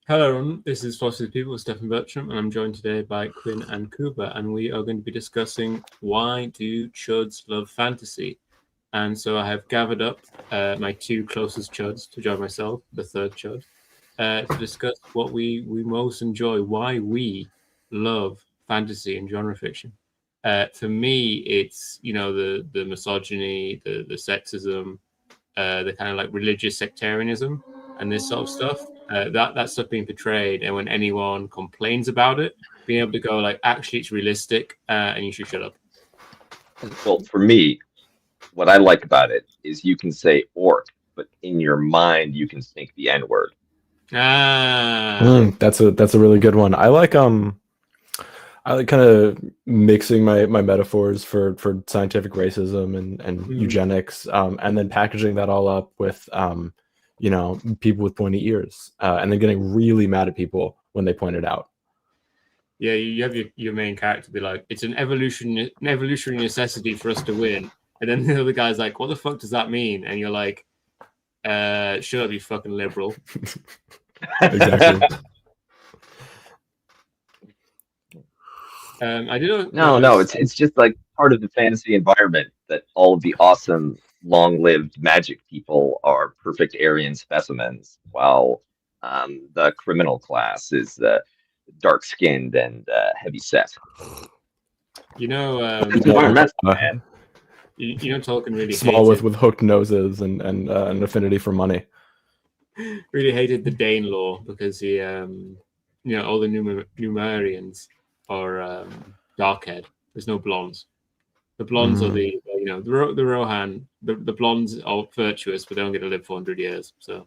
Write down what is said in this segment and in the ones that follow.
Hello, everyone. This is Faustian People with Stefan, and I'm joined today by Quinn and Kuba, and we are going to be discussing why do Chuds love fantasy. And so I have gathered up my two closest Chuds to join myself, the third Chud, to discuss what we most enjoy, why we love fantasy and genre fiction. For me, it's the misogyny, the sexism, the kind of like religious sectarianism and this sort of stuff. That stuff being portrayed, and when anyone complains about it, being able to go like, actually, it's realistic, and you should shut up. Well, for me, what I like about it is you can say orc, but in your mind you can think the N word. Ah, That's a really good one. I like kind of mixing my metaphors for scientific racism and eugenics, and then packaging that all up with people with pointy ears, and then getting really mad at people when they point it out. Yeah, you have your main character be like, it's an evolutionary necessity for us to win, and then the other guy's like, what the fuck does that mean? And you're like, shut up, you fucking liberal. Exactly. I did No, it's just like part of the fantasy environment that all of the awesome, long-lived magic people are perfect Aryan specimens, while the criminal class is dark-skinned and heavy set. It's environmental, man. Tolkien really small with hooked noses and an affinity for money. Really hated the Dane law because he, all the Numerians are dark-haired. There's no blondes. The blondes are the Rohan. The blondes are virtuous, but they don't get to live for 100 years. So,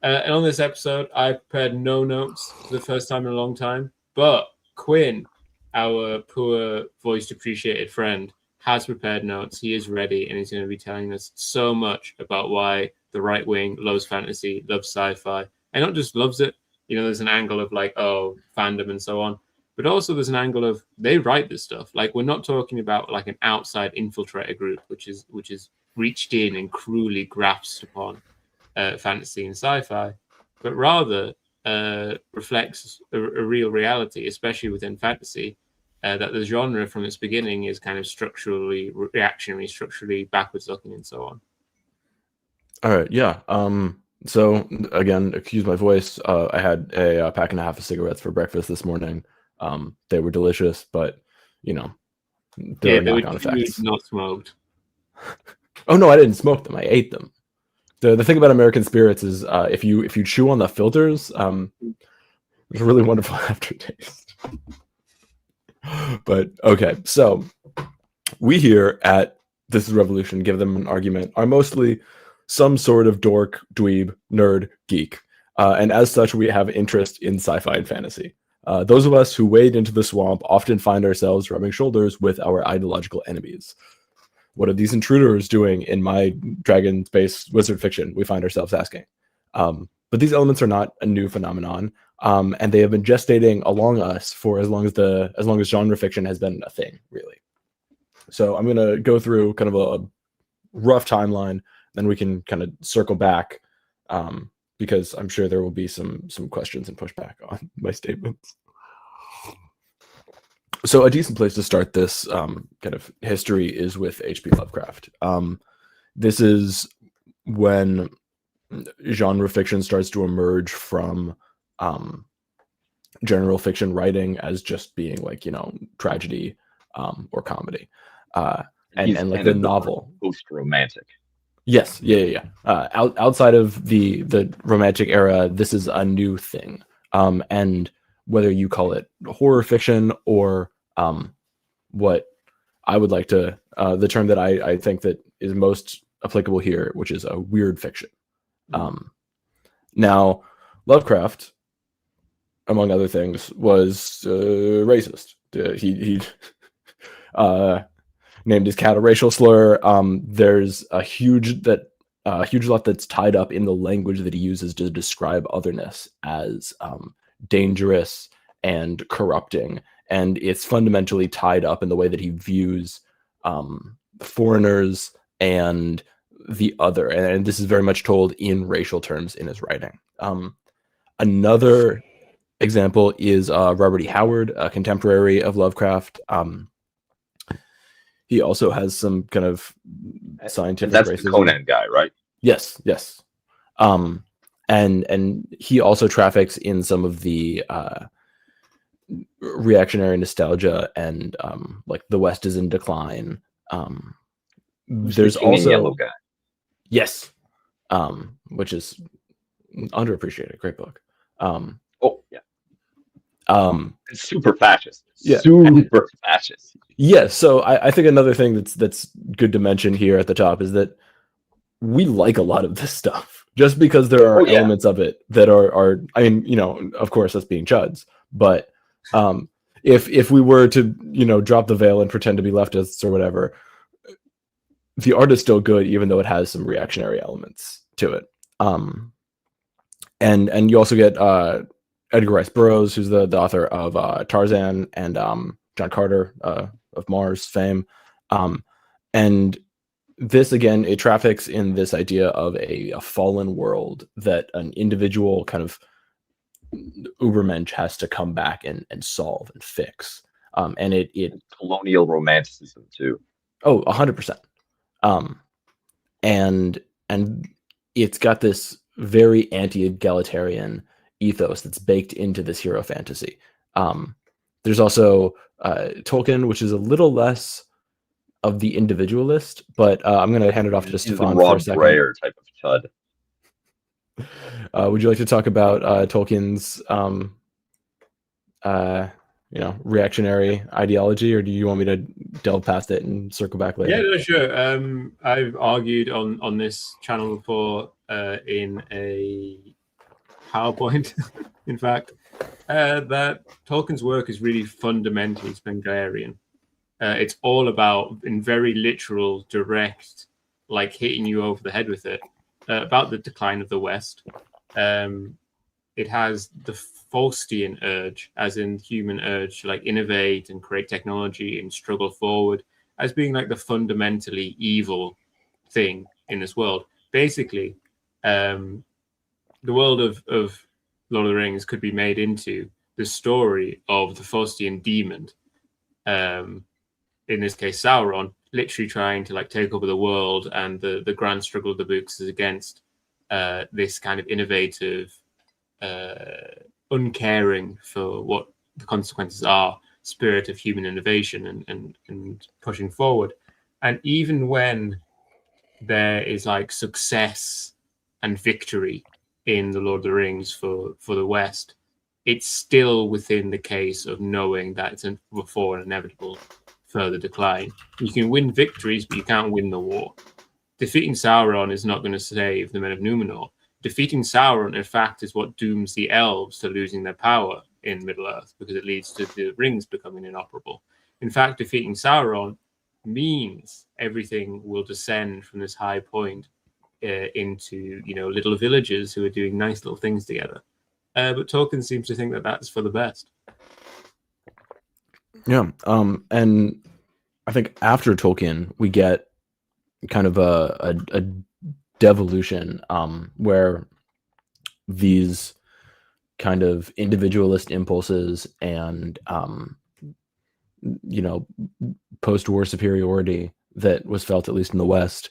and on this episode, I prepared no notes for the first time in a long time. But Quinn, our poor voiced appreciated friend, has prepared notes. He is ready, and he's going to be telling us so much about why the right wing loves fantasy, loves sci-fi, and not just loves it. There's an angle of like, oh, fandom and so on. But also there's an angle of they write this stuff. Like, we're not talking about like an outside infiltrator group, which is reached in and cruelly grasped upon fantasy and sci-fi, but rather reflects a real reality, especially within fantasy, that the genre from its beginning is kind of structurally reactionary, structurally backwards looking, and so on. All right, yeah. So again, excuse my voice. I had a pack and a half of cigarettes for breakfast this morning. They were delicious, but there are knock-on effects. Not smoked. Oh no, I didn't smoke them. I ate them. The thing about American spirits is if you chew on the filters, there's a really wonderful aftertaste. But okay, so we here at This is Revolution, give them an argument, are mostly some sort of dork, dweeb, nerd, geek, and as such, we have interest in sci-fi and fantasy. Those of us who wade into the swamp often find ourselves rubbing shoulders with our ideological enemies. What are these intruders doing in my dragon-based wizard fiction? We find ourselves asking. But these elements are not a new phenomenon, and they have been gestating along us for as long as genre fiction has been a thing, really. So I'm going to go through kind of a rough timeline, then we can kind of circle back, because I'm sure there will be some questions and pushback on my statements. So a decent place to start this kind of history is with H.P. Lovecraft. This is when genre fiction starts to emerge from general fiction writing as just being like, tragedy or comedy. And like the novel. Post-romantic. Yes, yeah. Outside of the romantic era, this is a new thing. And whether you call it horror fiction or what I would like to, the term that I think that is most applicable here, which is a weird fiction. Now, Lovecraft, among other things, was racist. He named his cat a racial slur. There's a huge lot that's tied up in the language that he uses to describe otherness as dangerous and corrupting, and it's fundamentally tied up in the way that he views foreigners and the other, and this is very much told in racial terms in his writing. Another example is Robert E. Howard, a contemporary of Lovecraft. He also has some kind of scientific And that's racism. the Conan guy, right? Yes. And he also traffics in some of the reactionary nostalgia and like the West is in decline. There's the King in also Yellow guy. Yes, which is underappreciated. Great book. Oh yeah. Um, It's super fascist. Yeah. Super fascist. yeah. So I think another thing that's good to mention here at the top is that we like a lot of this stuff just because there are Oh, yeah. elements of it that are I mean, you know, of course that's being Chuds, but if we were to, you know, drop the veil and pretend to be leftists or whatever, the art is still good even though it has some reactionary elements to it. And you also get Edgar Rice Burroughs, who's the author of Tarzan, and John Carter of Mars fame. And this, again, it traffics in this idea of a fallen world that an individual kind of Ubermensch has to come back and solve and fix. And it colonial romanticism too. Oh, 100%. And it's got this very anti-egalitarian ethos that's baked into this hero fantasy. There's also Tolkien, which is a little less of the individualist, but I'm going to hand it off to Stefan for a second. Breyer type of chud. Would you like to talk about Tolkien's, reactionary ideology, or do you want me to delve past it and circle back later? Yeah, no, sure. I've argued on this channel before in a PowerPoint, in fact, that Tolkien's work is really fundamentally Spenglerian. It's all about, in very literal, direct, like hitting you over the head with it, about the decline of the West. It has the Faustian urge, as in human urge to like innovate and create technology and struggle forward, as being like the fundamentally evil thing in this world. Basically, the world of Lord of the Rings could be made into the story of the Faustian demon. In this case, Sauron, literally trying to like take over the world, and the grand struggle of the books is against this kind of innovative, uncaring for what the consequences are, spirit of human innovation and pushing forward. And even when there is like success and victory in the Lord of the Rings for the West, it's still within the case of knowing that it's before an inevitable further decline. You can win victories, but you can't win the war. Defeating Sauron is not going to save the men of Numenor. Defeating Sauron, in fact, is what dooms the elves to losing their power in Middle-earth, because it leads to the rings becoming inoperable. In fact, defeating Sauron means everything will descend from this high point into, you know, little villages who are doing nice little things together. But Tolkien seems to think that that's for the best. Yeah, and I think after Tolkien, we get kind of a devolution where these kind of individualist impulses and post-war superiority that was felt, at least in the West,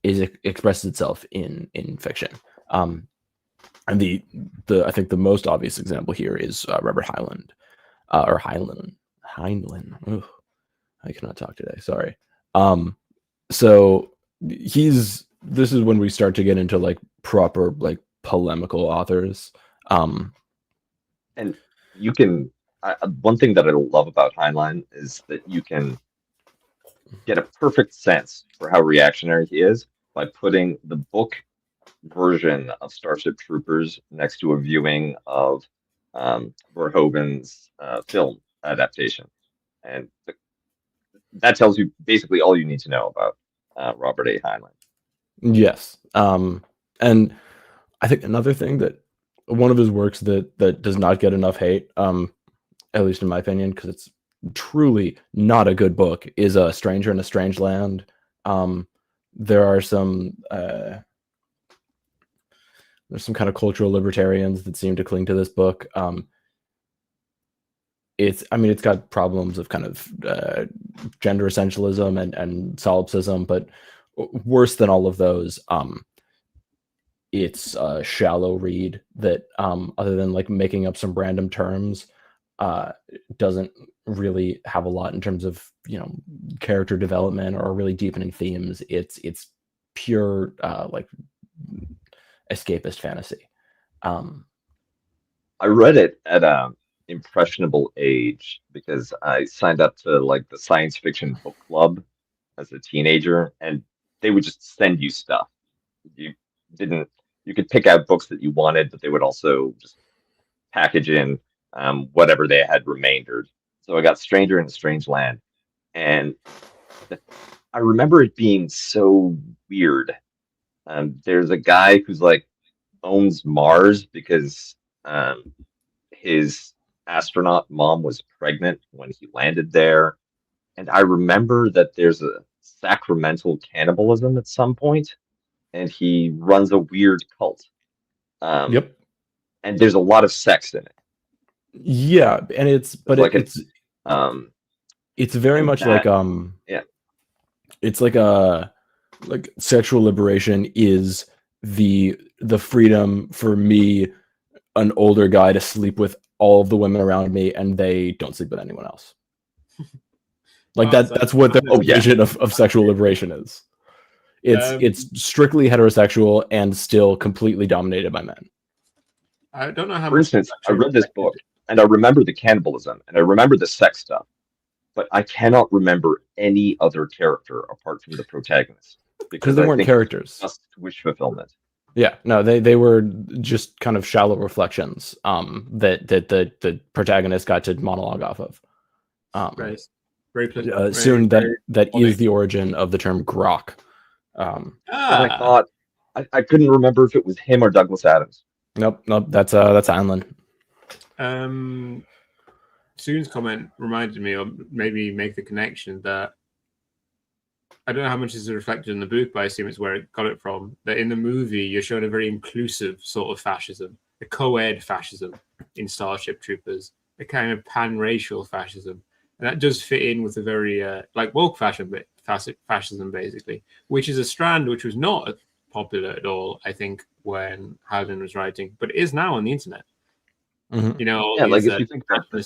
expresses itself in fiction. And I think the most obvious example here is Robert Heinlein. Heinlein. I cannot talk today. Sorry. So this is when we start to get into like proper like polemical authors. And you can. One thing that I love about Heinlein is that you can get a perfect sense for how reactionary he is by putting the book version of Starship Troopers next to a viewing of Verhoeven's film adaptation, and that tells you basically all you need to know about Robert A. Heinlein. Yes, and I think another thing that one of his works that does not get enough hate, at least in my opinion, because it's truly not a good book, is A Stranger in a Strange Land. There are some There's some kind of cultural libertarians that seem to cling to this book. It's got problems of kind of gender essentialism and solipsism, but worse than all of those, it's a shallow read that, other than like making up some random terms, doesn't really have a lot in terms of, character development or really deepening themes. It's pure like escapist fantasy. I read it at a impressionable age because I signed up to like the science fiction book club as a teenager, and they would just send you stuff. You you could pick out books that you wanted, but they would also just package in whatever they had remaindered. So I got Stranger in a Strange Land, and I remember it being so weird. There's a guy who's like owns Mars because his astronaut mom was pregnant when he landed there. And I remember that there's a sacramental cannibalism at some point, and he runs a weird cult. Yep. And there's a lot of sex in it. Yeah, and it's very much that, like yeah. It's like sexual liberation is the freedom for me, an older guy, to sleep with all of the women around me and they don't sleep with anyone else. Like that's what the vision of sexual liberation is. It's strictly heterosexual and still completely dominated by men. I don't know how. For instance, I read this book and I remember the cannibalism and I remember the sex stuff, but I cannot remember any other character apart from the protagonist because they weren't characters. Just wish fulfillment. Yeah, no, they were just kind of shallow reflections that the protagonist got to monologue off of. Right. That is the origin of the term grok. I thought I couldn't remember if it was him or Douglas Adams. Nope, that's Heinlein. Soon's comment reminded me, or maybe make the connection that I don't know how much is reflected in the book, but I assume it's where it got it from. That in the movie, you're shown a very inclusive sort of fascism, a co-ed fascism in Starship Troopers, a kind of pan-racial fascism. And that does fit in with a very, like woke fascism, basically, which is a strand which was not popular at all, I think, when Howden was writing, but it is now on the internet. Mm-hmm. Like if you think about the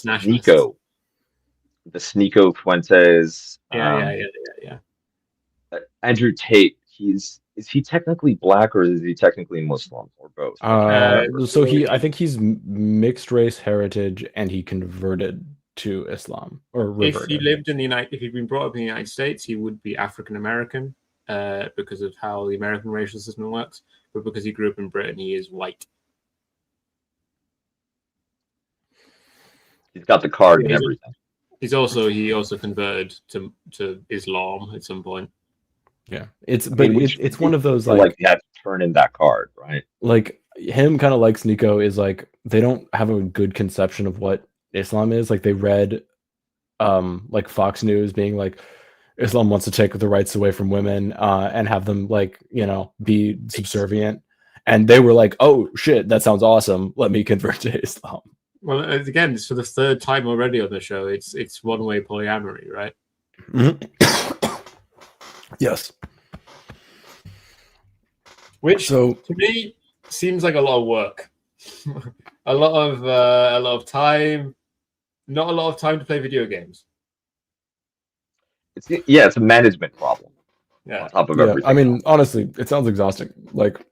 Sneeko Fuentes. Yeah. Andrew Tate, is he technically black or is he technically Muslim or both? So I think he's mixed race heritage and he converted to Islam or reverted. If he'd been brought up in the United States, he would be African American because of how the American racial system works. But because he grew up in Britain, he is white. He's got the card and everything. He also converted to Islam at some point. Yeah, it's one of those like you have to turn in that card, right? Like him, kind of like Sneeko, is like they don't have a good conception of what Islam is. Like they read, like Fox News being like, Islam wants to take the rights away from women and have them be subservient, and they were like, oh shit, that sounds awesome. Let me convert to Islam. Well, again, it's for the third time already on the show. It's one-way polyamory, right? Mm-hmm. Yes. Which to me seems like a lot of work, a lot of time, not a lot of time to play video games. It's a management problem. Yeah. On top of everything. I mean, honestly, it sounds exhausting. Like,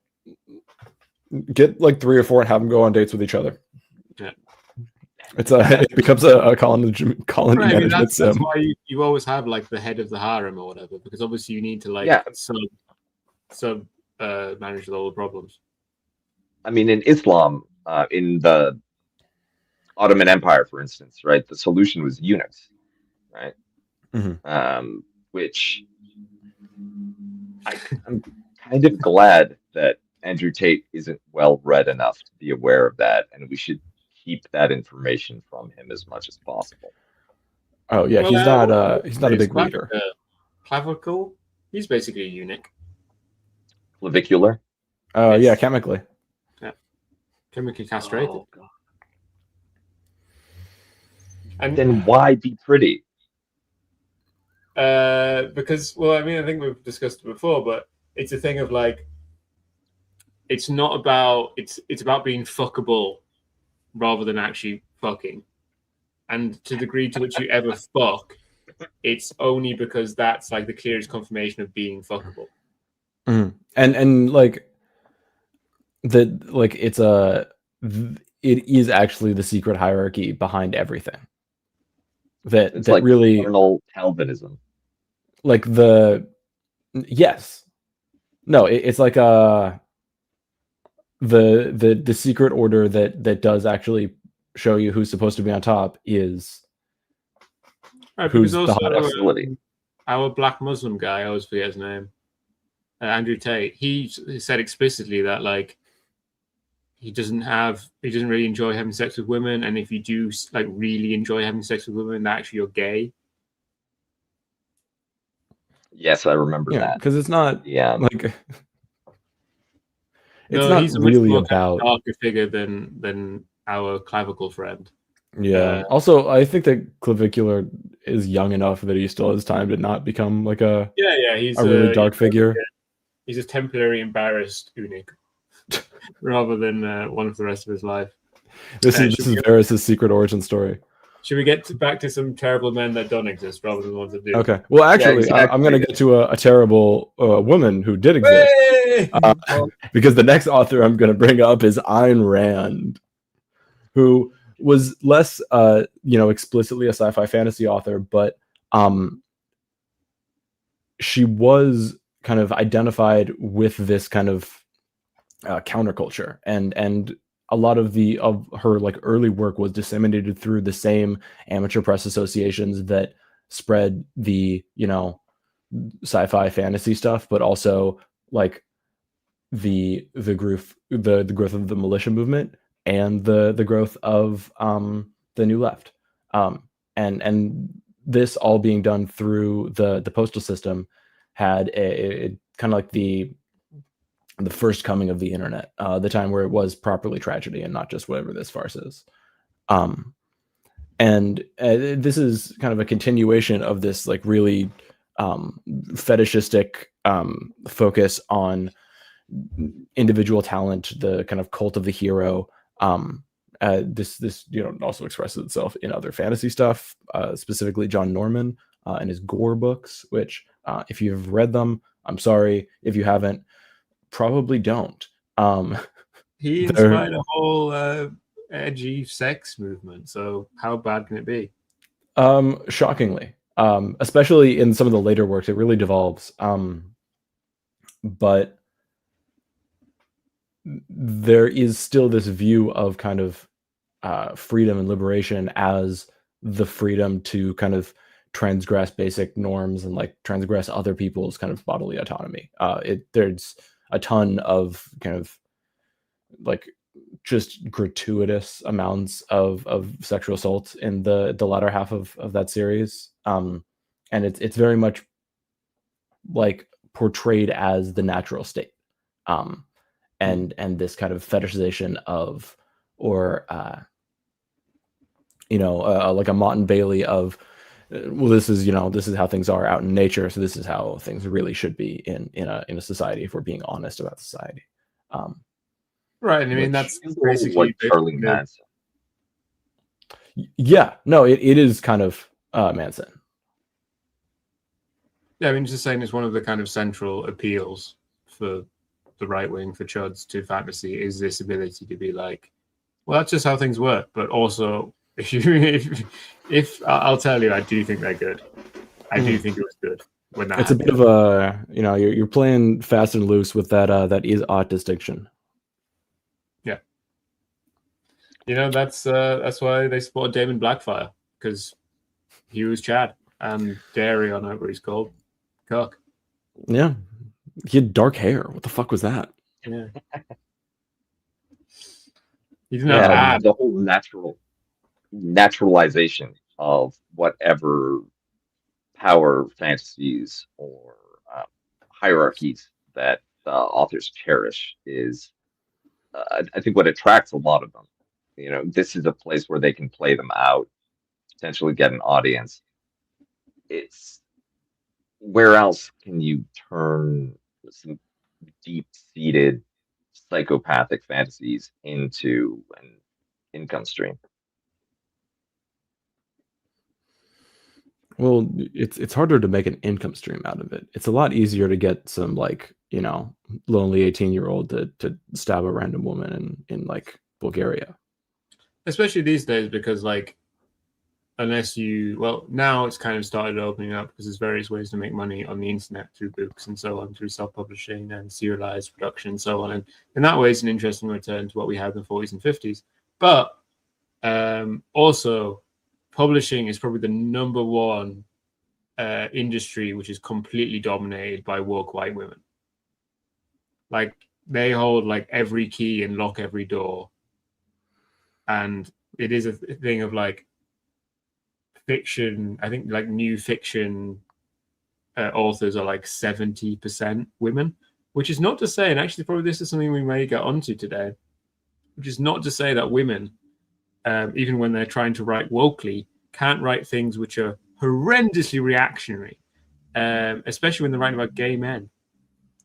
get like 3 or 4 and have them go on dates with each other. Yeah. It becomes a colony management sim. That's why you always have like the head of the harem or whatever, because obviously you need to sub manage all the problems. I mean, in Islam, in the Ottoman Empire, for instance, right, the solution was eunuchs, right? Mm-hmm. Which I'm kind of glad that Andrew Tate isn't well read enough to be aware of that, and we should keep that information from him as much as possible. Oh yeah, he's not a big reader. Clavicle, he's basically a eunuch. Clavicular. Yeah, chemically. Yeah. chemically castrated. Oh, God. And Then why be pretty? because, well, I mean, I think we've discussed it before, but it's a thing of like, it's not about it's about being fuckable rather than actually fucking. And to the degree to which you ever fuck, it's only because that's like the clearest confirmation of being fuckable. And like that, like it is actually the secret hierarchy behind everything. It's That like really carnal Calvinism. like yes, no, it's like the secret order that does actually show you who's supposed to be on top is Right, who's because the also hottest. Facility. Our black Muslim guy, I always forget his name, Andrew Tate. He said explicitly that like he doesn't really enjoy having sex with women, and if you do like really enjoy having sex with women, that actually you're gay. Yes, I remember Yeah, that. because it's not Yeah. like it's No, not he's a much really more about kind of darker figure than our clavicle friend. yeah. Also, I think that Clavicular is young enough that he still has time to not become like a He's a really dark figure. He's a temporary embarrassed eunuch rather than one of the rest of his life. This is Varys' secret origin story. Should we get back to some terrible men that don't exist rather than the ones that do? Okay. Well, actually, Yeah, exactly. I'm going to get to a terrible woman who did exist. Because the next author I'm going to bring up is Ayn Rand, who was less, explicitly a sci-fi fantasy author, but she was kind of identified with this kind of counterculture, and a lot of her like early work was disseminated through the same amateur press associations that spread the sci-fi fantasy stuff, but also like the growth of the militia movement and the growth of the New Left, and this all being done through the postal system had a kind of like the first coming of the internet, the time where it was properly tragedy and not just whatever this farce is. And this is kind of a continuation of this like really fetishistic focus on individual talent, the kind of cult of the hero. This also expresses itself in other fantasy stuff, specifically John Norman and his gore books, which if you've read them, I'm sorry. If you haven't, probably don't. He inspired a whole edgy sex movement, so how bad can it be? Shockingly, especially in some of the later works, it really devolves. But there is still this view of kind of freedom and liberation as the freedom to kind of transgress basic norms and like transgress other people's kind of bodily autonomy. There's a ton of kind of like just gratuitous amounts of sexual assault in the latter half of that series, and it's very much like portrayed as the natural state, and this kind of fetishization of, or like a Mott and Bailey of, well, this is how things are out in nature, so this is how things really should be in a society if we're being honest about society. Right, I mean that's basically like Charlie Manson. Yeah, no, it is kind of Manson. Yeah, I mean, just saying it's one of the kind of central appeals for the right wing, for Chuds, to fantasy, is this ability to be like, well, that's just how things work. But also, if I'll tell you, I do think they're good. I do think it was good when that. It's happened. A bit of a you're playing fast and loose with that is ought distinction. Yeah, that's why they supported Damon Blackfire, because he was Chad and Dairy on whatever he's called. Cook. Yeah, he had dark hair. What the fuck was that? Yeah. You didn't have to add. The whole naturalization of whatever power fantasies or hierarchies that authors cherish is I think what attracts a lot of them, this is a place where they can play them out, potentially get an audience. It's where else can you turn some deep-seated psychopathic fantasies into an income stream? Well, it's harder to make an income stream out of it. It's a lot easier to get some like, lonely 18-year-old to stab a random woman in like Bulgaria. Especially these days, because like, unless now it's kind of started opening up because there's various ways to make money on the internet through books and so on, through self-publishing and serialized production and so on. And in that way, it's an interesting return to what we had in the 40s and 50s. But also, publishing is probably the number one industry which is completely dominated by woke white women. Like, they hold like every key and lock every door. And it is a thing of like fiction. I think like new fiction authors are like 70% women, which is not to say, and actually probably this is something we may get onto today, which is not to say that women, even when they're trying to write wokely, can't write things which are horrendously reactionary, especially when they're writing about gay men,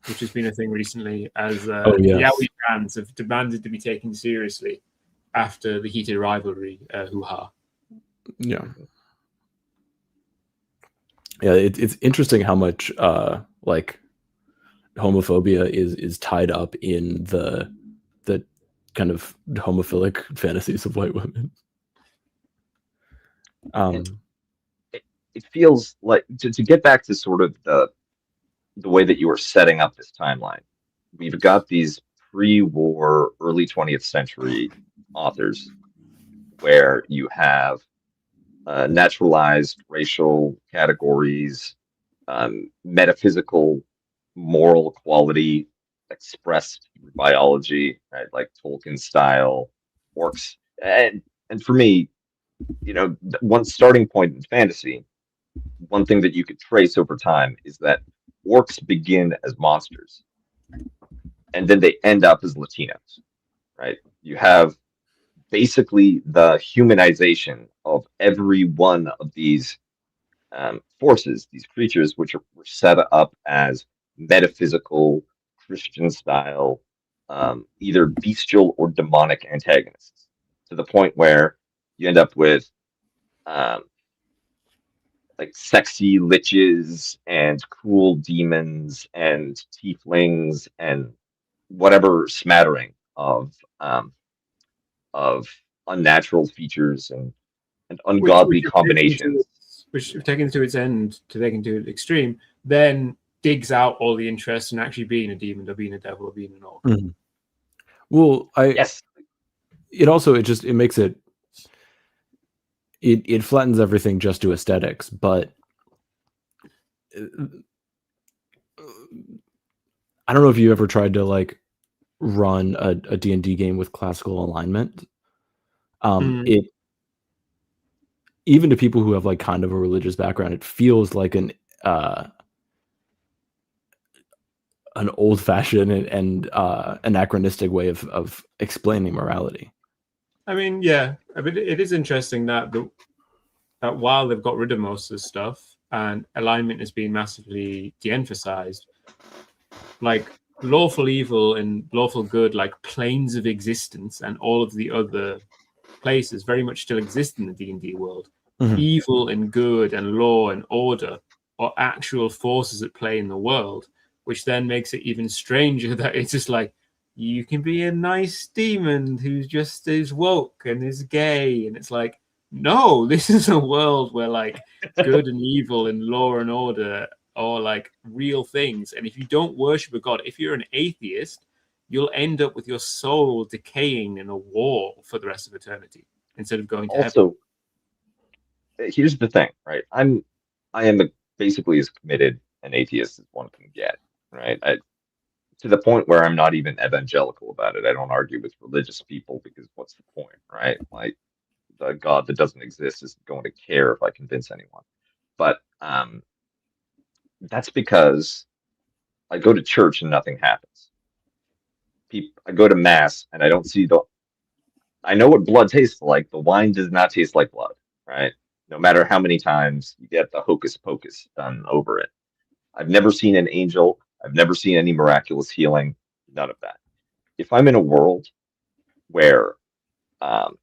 which has been a thing recently, as yaoi fans have demanded to be taken seriously after the heated rivalry hoo-ha. Yeah. Yeah, it's interesting how much like homophobia is tied up in the kind of homophilic fantasies of white women. It feels like to get back to sort of the way that you were setting up this timeline. We've got these pre-war, early 20th century authors where you have naturalized racial categories, metaphysical moral quality expressed through biology, right? Like Tolkien style orcs. And for me, one starting point in fantasy, one thing that you could trace over time is that orcs begin as monsters and then they end up as Latinos, right? You have basically the humanization of every one of these forces, these creatures, which were set up as metaphysical, Christian style, either bestial or demonic antagonists, to the point where you end up with like sexy liches and cool demons and tieflings and whatever smattering of unnatural features and ungodly combinations. Which, if taken to its end, to take into its extreme, then digs out all the interest in actually being a demon or being a devil or being an orc. Mm-hmm. Well, yes. It makes it flattens everything just to aesthetics, but I don't know if you ever tried to like run a D&D game with classical alignment. It, even to people who have like kind of a religious background, it feels like an old-fashioned and anachronistic way of explaining morality. I mean, yeah, I mean, it is interesting that that while they've got rid of most of the stuff and alignment has been massively de-emphasized, like lawful evil and lawful good, like planes of existence and all of the other places very much still exist in the D&D world. Mm-hmm. Evil and good and law and order are actual forces at play in the world, which then makes it even stranger that it's just like, you can be a nice demon who just is woke and is gay. And it's like, no, this is a world where like good and evil and law and order are like real things. And if you don't worship a god, if you're an atheist, you'll end up with your soul decaying in a war for the rest of eternity instead of going to heaven. Also, here's the thing, right? I am basically as committed an atheist as one can get, right? To the point where I'm not even evangelical about it. I don't argue with religious people because what's the point, right? Like, the God that doesn't exist isn't going to care if I convince anyone. But that's because I go to church and nothing happens. I go to mass and I don't see the. I know what blood tastes like. The wine does not taste like blood, right? No matter how many times you get the hocus pocus done over it. I've never seen an angel. I've never seen any miraculous healing. None of that. If I'm in a world where um,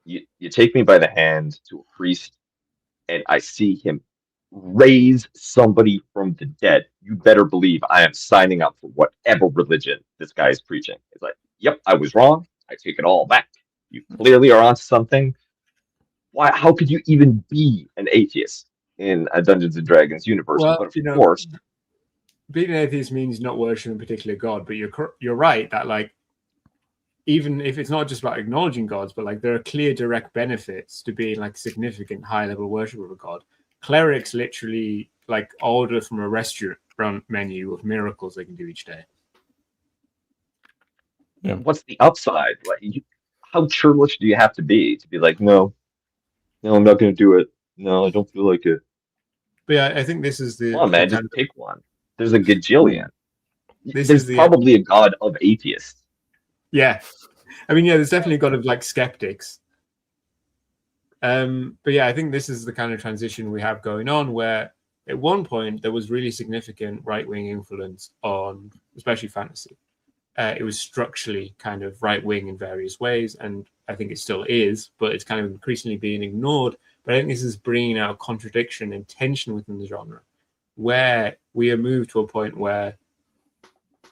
you take me by the hand to a priest and I see him raise somebody from the dead, you better believe I am signing up for whatever religion this guy is preaching. It's like, yep, I was wrong. I take it all back. You clearly are onto something. Why? How could you even be an atheist in a Dungeons and Dragons universe? Well, But of course, being an atheist means not worshiping a particular god, but you're right that like even if it's not just about acknowledging gods, but like there are clear direct benefits to being like significant high level worship of a god. Clerics literally like order from a restaurant menu of miracles they can do each day. Yeah. What's the upside? Like, how churlish do you have to be like, no, I'm not going to do it. No, I don't feel like it. But yeah, I think this is the. Come on, man, just pick one. There's a gajillion. There's the, probably a god of atheists. Yeah, I mean, yeah, there's definitely a god of like skeptics. But yeah, I think this is the kind of transition we have going on, where at one point there was really significant right-wing influence on, especially fantasy. It was structurally kind of right-wing in various ways, and I think it still is, but it's kind of increasingly being ignored. But I think this is bringing out contradiction and tension within the genre, where we have moved to a point where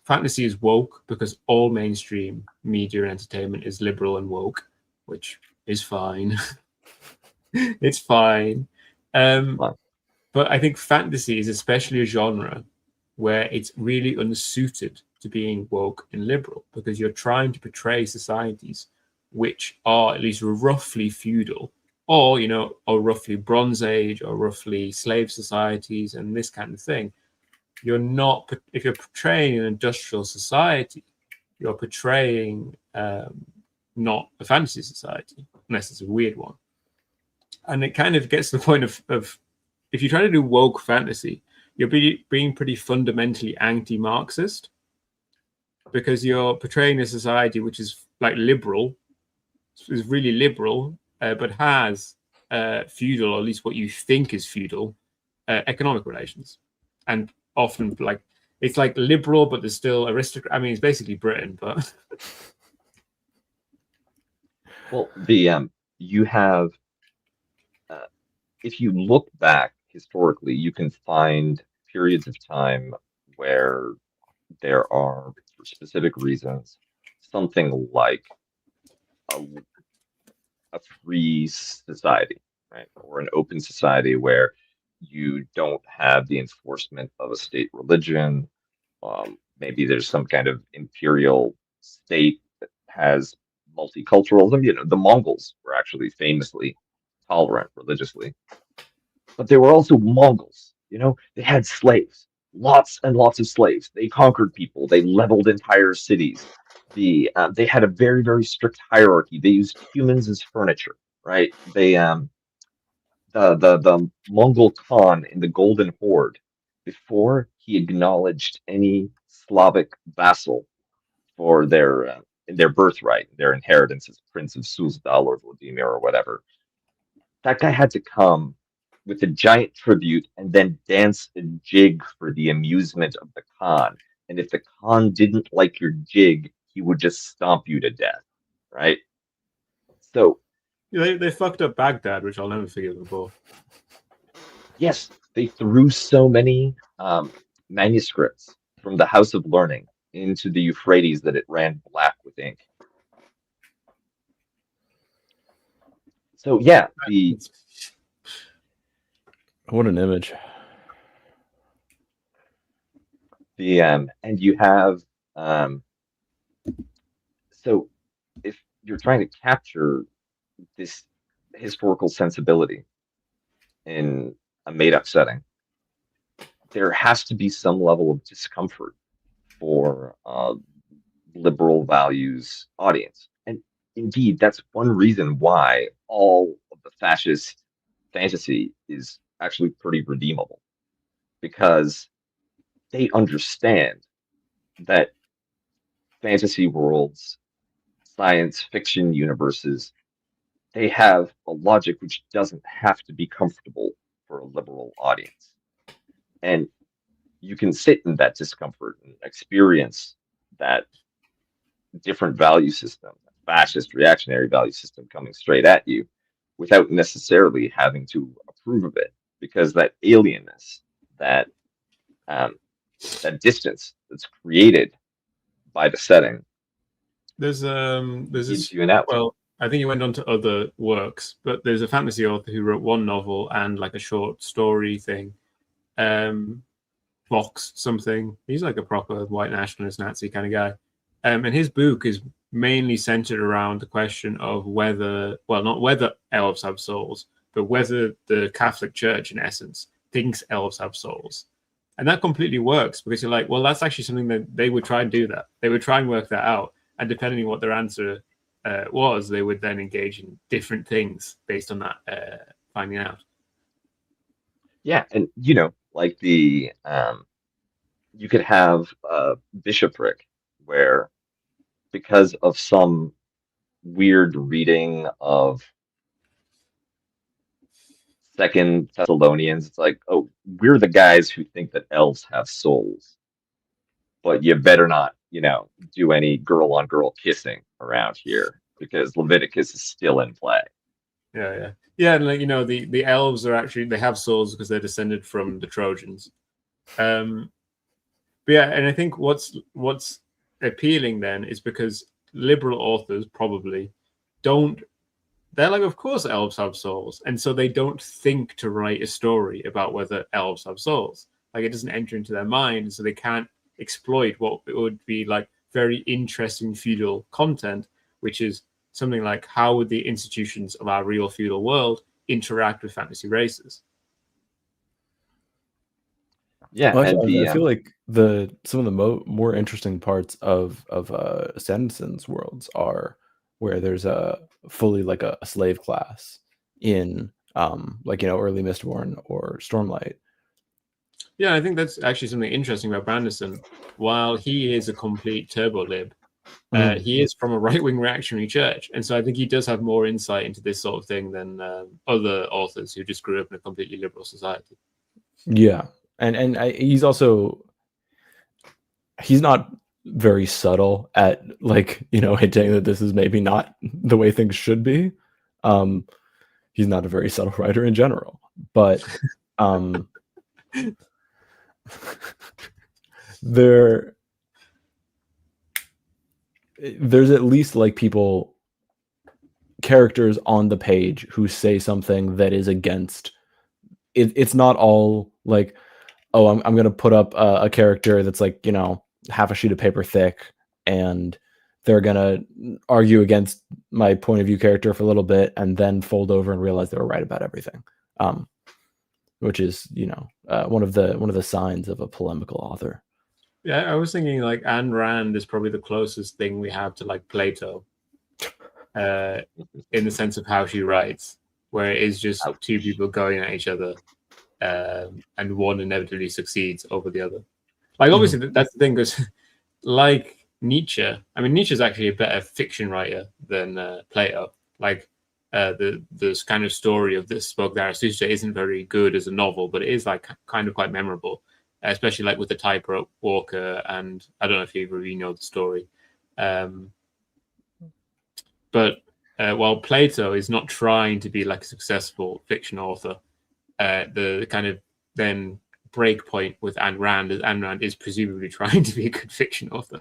fantasy is woke because all mainstream media and entertainment is liberal and woke, which is fine. It's fine. But I think fantasy is especially a genre where it's really unsuited to being woke and liberal, because you're trying to portray societies which are at least roughly feudal, or or roughly Bronze Age, or roughly slave societies and this kind of thing. You're not, if you're portraying an industrial society, you're portraying not a fantasy society, unless it's a weird one. And it kind of gets to the point of if you try to do woke fantasy, you're being pretty fundamentally anti-Marxist, because you're portraying a society which is like liberal, is really liberal, but has feudal, or at least what you think is feudal, economic relations. And often like it's like liberal, but there's still aristocrat. I mean, it's basically Britain, but well, you have if you look back historically, you can find periods of time where there are, for specific reasons, something like a free society, right, or an open society where you don't have the enforcement of a state religion. Maybe there's some kind of imperial state that has multiculturalism. The Mongols were actually famously tolerant religiously, but they were also Mongols. They had slaves, lots and lots of slaves. They conquered people. They leveled entire cities. They had a very, very strict hierarchy. They used humans as furniture, right? The Mongol Khan in the Golden Horde, before he acknowledged any Slavic vassal for their birthright, their inheritance as Prince of Suzdal or Vladimir or whatever, that guy had to come with a giant tribute and then dance a jig for the amusement of the Khan. And if the Khan didn't like your jig, he would just stomp you to death, right? So they fucked up Baghdad, which I'll never forgive them for. Yes, they threw so many manuscripts from the House of Learning into the Euphrates that it ran black with ink. So yeah, what an image. And you have so if you're trying to capture this historical sensibility in a made-up setting, there has to be some level of discomfort for liberal values audience. And indeed, that's one reason why all of the fascist fantasy is actually pretty redeemable, because they understand that fantasy worlds, science fiction universes, they have a logic which doesn't have to be comfortable for a liberal audience. And you can sit in that discomfort and experience that different value system, fascist, reactionary value system coming straight at you without necessarily having to approve of it, because that alienness, that that distance that's created by the setting There's gives this, you an out. well, I think he went on to other works, but there's a fantasy author who wrote one novel and like a short story thing. Vox something. He's like a proper white nationalist Nazi kind of guy. And his book is mainly centered around the question of whether, well, not whether elves have souls, but whether the Catholic Church, in essence, thinks elves have souls. And that completely works because you're like, well, that's actually something that they would try and do that. They would try and work that out. And depending on what their answer was, they would then engage in different things based on that finding out. Yeah, and you know, like the you could have a bishopric where, because of some weird reading of Second Thessalonians, it's like, oh, we're the guys who think that elves have souls, but you better not, you know, do any girl on girl kissing around here because Leviticus is still in play. Yeah, and like, you know, the elves are actually, they have souls because they're descended from the Trojans. But yeah, and I think what's appealing then is because liberal authors probably don't, they're like, of course elves have souls, and so they don't think to write a story about whether elves have souls. Like, it doesn't enter into their mind, so they can't exploit what it would be like very interesting feudal content, which is something like, how would the institutions of our real feudal world interact with fantasy races? Yeah, Well, and actually, the I feel like some of the more interesting parts of Sanderson's worlds are where there's a fully like a slave class in like, you know, early Mistborn or Stormlight. Yeah, I think that's actually something interesting about Branderson. While he is a complete turbo lib, he is from a right-wing reactionary church, and so I think he does have more insight into this sort of thing than other authors who just grew up in a completely liberal society. Yeah, and he's also, he's not very subtle at, like, you know, hinting that this is maybe not the way things should be. He's not a very subtle writer in general, but there's at least like characters on the page who say something that is against it. It's not all like, oh, I'm going to put up a character that's like, you know, half a sheet of paper thick, and they're going to argue against my point of view character for a little bit and then fold over and realize they were right about everything. Which is, you know, one of the signs of a polemical author. Yeah, I was thinking like Ayn Rand is probably the closest thing we have to like Plato, in the sense of how she writes, where it is just two people going at each other, and one inevitably succeeds over the other. Like, obviously, that's the thing, because like Nietzsche, I mean, Nietzsche's actually a better fiction writer than Plato. Like, this kind of story of this spoke Zarathustra isn't very good as a novel, but it is like kind of quite memorable, especially like with the tightrope walker, and I don't know if either of you know the story. But while Plato is not trying to be like a successful fiction author, the kind of then break point with Ayn Rand is Ayn Rand is presumably trying to be a good fiction author.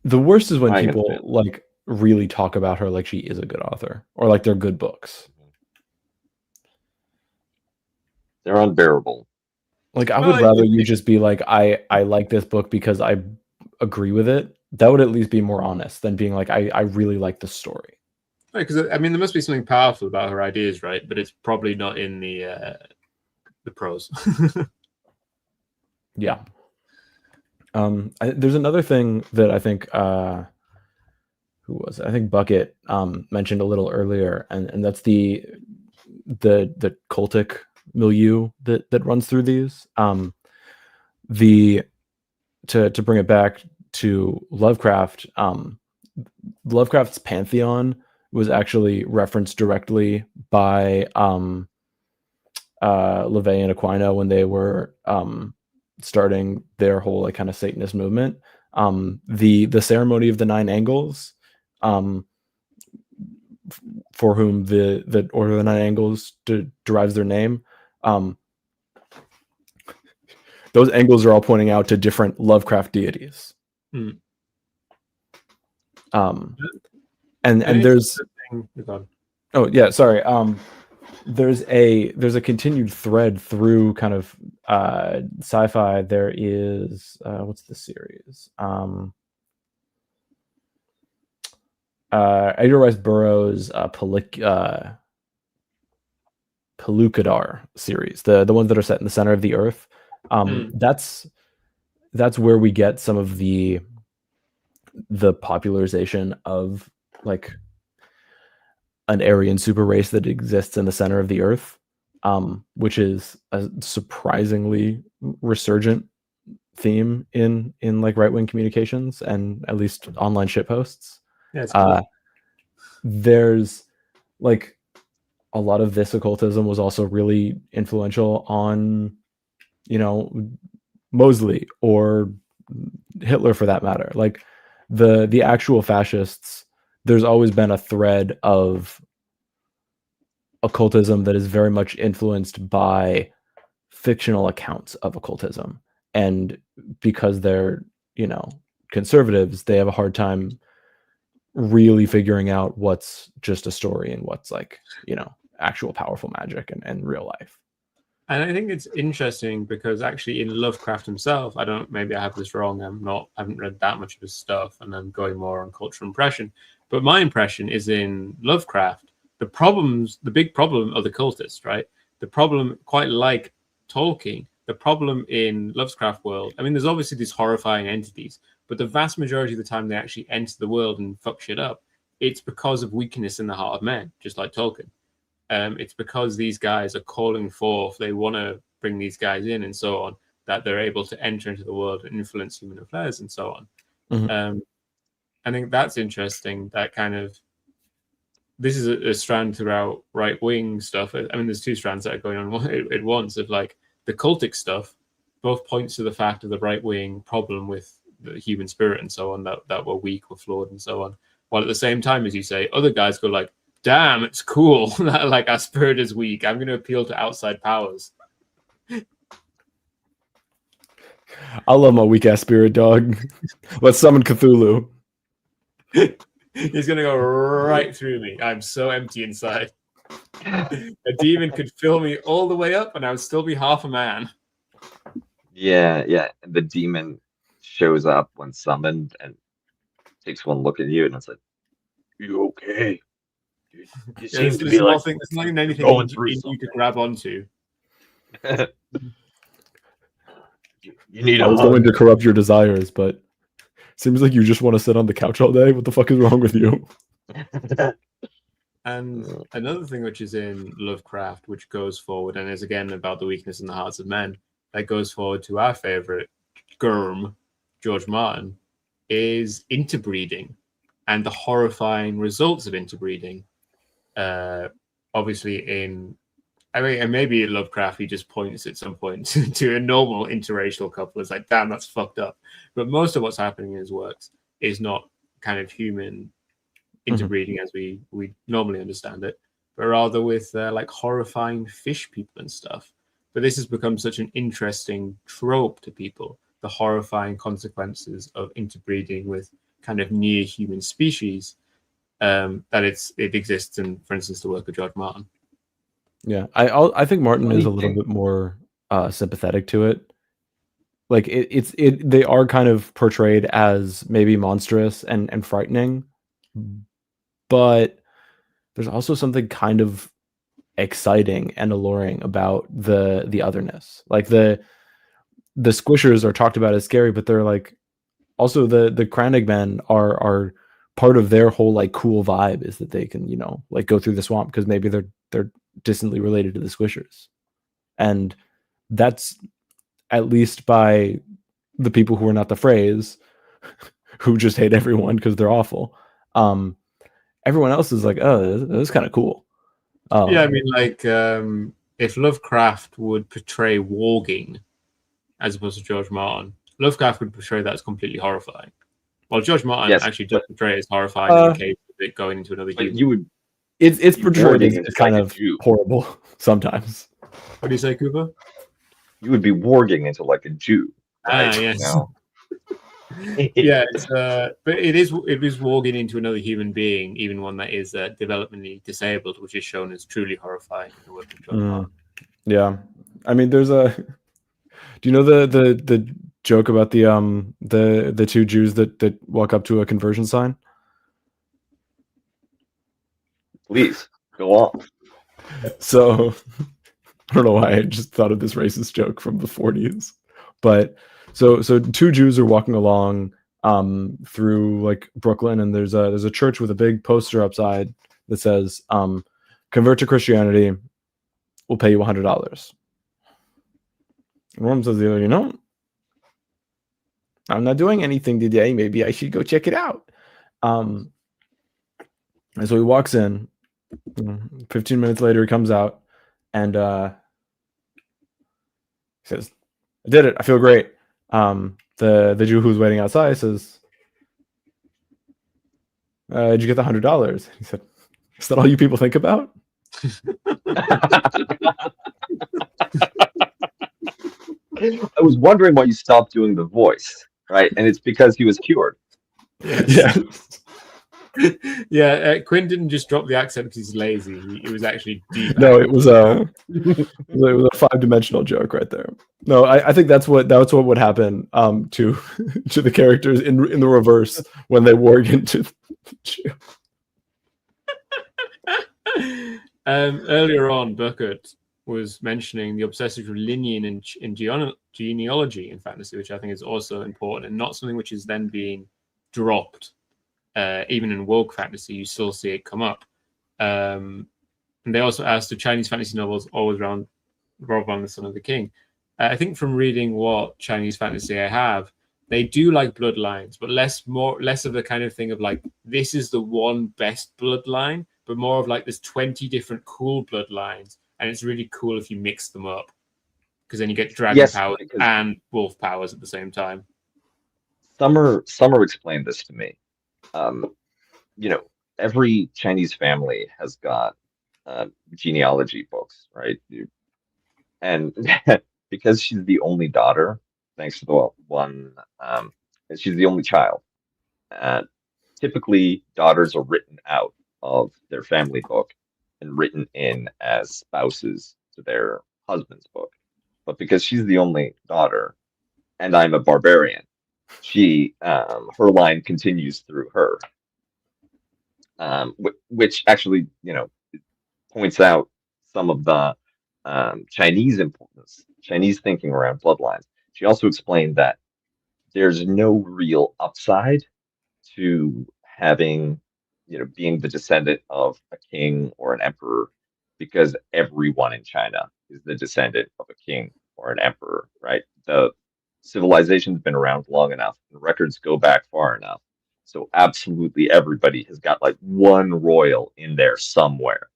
The worst is when people like really talk about her like she is a good author, or like they're good books. They're unbearable. Like, I would rather you just be like, I like this book because I agree with it. That would at least be more honest than being like, I really like the story. Right, because I mean, there must be something powerful about her ideas, right? But it's probably not in the prose. Yeah. There's another thing that I think who was it? I think Bucket mentioned a little earlier, and that's the cultic milieu that runs through these. To bring it back to Lovecraft, Lovecraft's pantheon was actually referenced directly by LaVey and Aquino when they were starting their whole like kind of Satanist movement. The ceremony of the 9 angles, for whom the Order of the 9 Angles derives their name. Those angles are all pointing out to different Lovecraft deities. Mm. And there's oh yeah, sorry. There's a continued thread through kind of sci-fi. There is what's the series? Edgar Rice Burroughs' Pellucidar series, the ones that are set in the center of the earth. That's where we get some of the popularization of like an Aryan super race that exists in the center of the earth, which is a surprisingly resurgent theme in like right-wing communications and at least online shitposts. Yeah, it's cool. There's like a lot of this occultism was also really influential on, you know, Mosley or Hitler for that matter. Like the actual fascists, there's always been a thread of occultism that is very much influenced by fictional accounts of occultism. And because they're, you know, conservatives, they have a hard time really figuring out what's just a story and what's like, you know, actual powerful magic and real life. And I think it's interesting because actually in Lovecraft himself, maybe I have this wrong. I haven't read that much of his stuff, and I'm going more on cultural impression. But my impression is in Lovecraft, the big problem are the cultists, right? The problem, quite like Tolkien, the problem in Lovecraft world, I mean, there's obviously these horrifying entities, but the vast majority of the time they actually enter the world and fuck shit up. It's because of weakness in the heart of men, just like Tolkien. It's because these guys are calling forth, they want to bring these guys in and so on, that they're able to enter into the world and influence human affairs and so on. Mm-hmm. I think that's interesting, that kind of, this is a strand throughout right-wing stuff. I mean, there's 2 strands that are going on at once of like the cultic stuff, both points to the fact of the right-wing problem with the human spirit and so on, that we're weak, we're flawed and so on. While at the same time, as you say, other guys go like, damn, it's cool that like our spirit is weak. I'm going to appeal to outside powers. I love my weak ass spirit, dog. Let's summon Cthulhu. He's going to go right through me. I'm so empty inside. A demon could fill me all the way up and I would still be half a man. Yeah. And the demon shows up when summoned and takes one look at you and it's like, you okay? It seems to be like there's not even anything you could grab onto. You need. I was going to corrupt your desires, but seems like you just want to sit on the couch all day. What the fuck is wrong with you? And another thing which is in Lovecraft, which goes forward and is again about the weakness in the hearts of men, that goes forward to our favorite Gurm, George Martin, is interbreeding and the horrifying results of interbreeding. Obviously and maybe in Lovecraft he just points at some point to a normal interracial couple. It's like, damn, that's fucked up. But most of what's happening in his works is not kind of human interbreeding as we normally understand it, but rather with like horrifying fish people and stuff. But this has become such an interesting trope to people, the horrifying consequences of interbreeding with kind of near human species, that it exists in, for instance, the work of George Martin. Yeah, I think Martin is a little bit more sympathetic to it. Like they are kind of portrayed as maybe monstrous and frightening, but there's also something kind of exciting and alluring about the otherness. Like the squishers are talked about as scary, but they're like also the Krannig men are part of their whole like cool vibe is that they can, you know, like go through the swamp because maybe they're distantly related to the squishers. And that's, at least by the people who are not the Freys, who just hate everyone because they're awful. Everyone else is like, oh, this is kind of cool. Yeah, I mean, like, if Lovecraft would portray warging as opposed to George Martin, Lovecraft would portray that as completely horrifying. While George Martin Yes, actually does portray it as horrifying in the case of it going into another but human. you would It's be portrayed warging as into kind like a of Jew. horrible sometimes. What do you say, Cooper? You would be warging into like a Jew, right? Yes. You know? Yeah, it's but it is warging into another human being, even one that is developmentally disabled, which is shown as truly horrifying in the work of George Martin. Yeah, I mean, there's a. Do you know the joke about the two Jews that walk up to a conversion sign? Please go on. So I don't know why I just thought of this racist joke from the 40s, but so two Jews are walking along through like Brooklyn, and there's a church with a big poster outside that says convert to Christianity, we'll pay you $100. And one says the other, you know, I'm not doing anything today, maybe I should go check it out. And so he walks in. 15 minutes later he comes out and he says, I did it, I feel great. The Jew who's waiting outside says, did you get the $100? He said, is that all you people think about? I was wondering why you stopped doing the voice, right? And it's because he was cured. Yes. Yeah, Quinn didn't just drop the accent because he's lazy. It was actually deep. No, it was a 5-dimensional joke right there. No, I think that's what would happen to the characters in the reverse when they warg into the Jew. Earlier on, Burkert was mentioning the obsessive lineage in genealogy in fantasy, which I think is also important and not something which is then being dropped. Even in woke fantasy, you still see it come up. And they also asked, do Chinese fantasy novels always revolve around the son of the king? I think from reading what Chinese fantasy I have, they do like bloodlines, but less of the kind of thing of like, this is the one best bloodline, but more of like, there's 20 different cool bloodlines, and it's really cool if you mix them up, because then you get dragon powers and wolf powers at the same time. Summer explained this to me. You know, every Chinese family has got genealogy books, right? And because she's the only daughter, thanks to the one, and she's the only child, typically daughters are written out of their family book and written in as spouses to their husband's book. But because she's the only daughter, and I'm a barbarian, she her line continues through her, which actually, you know, points out some of the Chinese importance, Chinese thinking around bloodlines. She also explained that there's no real upside to having, you know, being the descendant of a king or an emperor, because everyone in China is the descendant of a king or an emperor, right? The civilization's been around long enough, and records go back far enough. So absolutely everybody has got like one royal in there somewhere.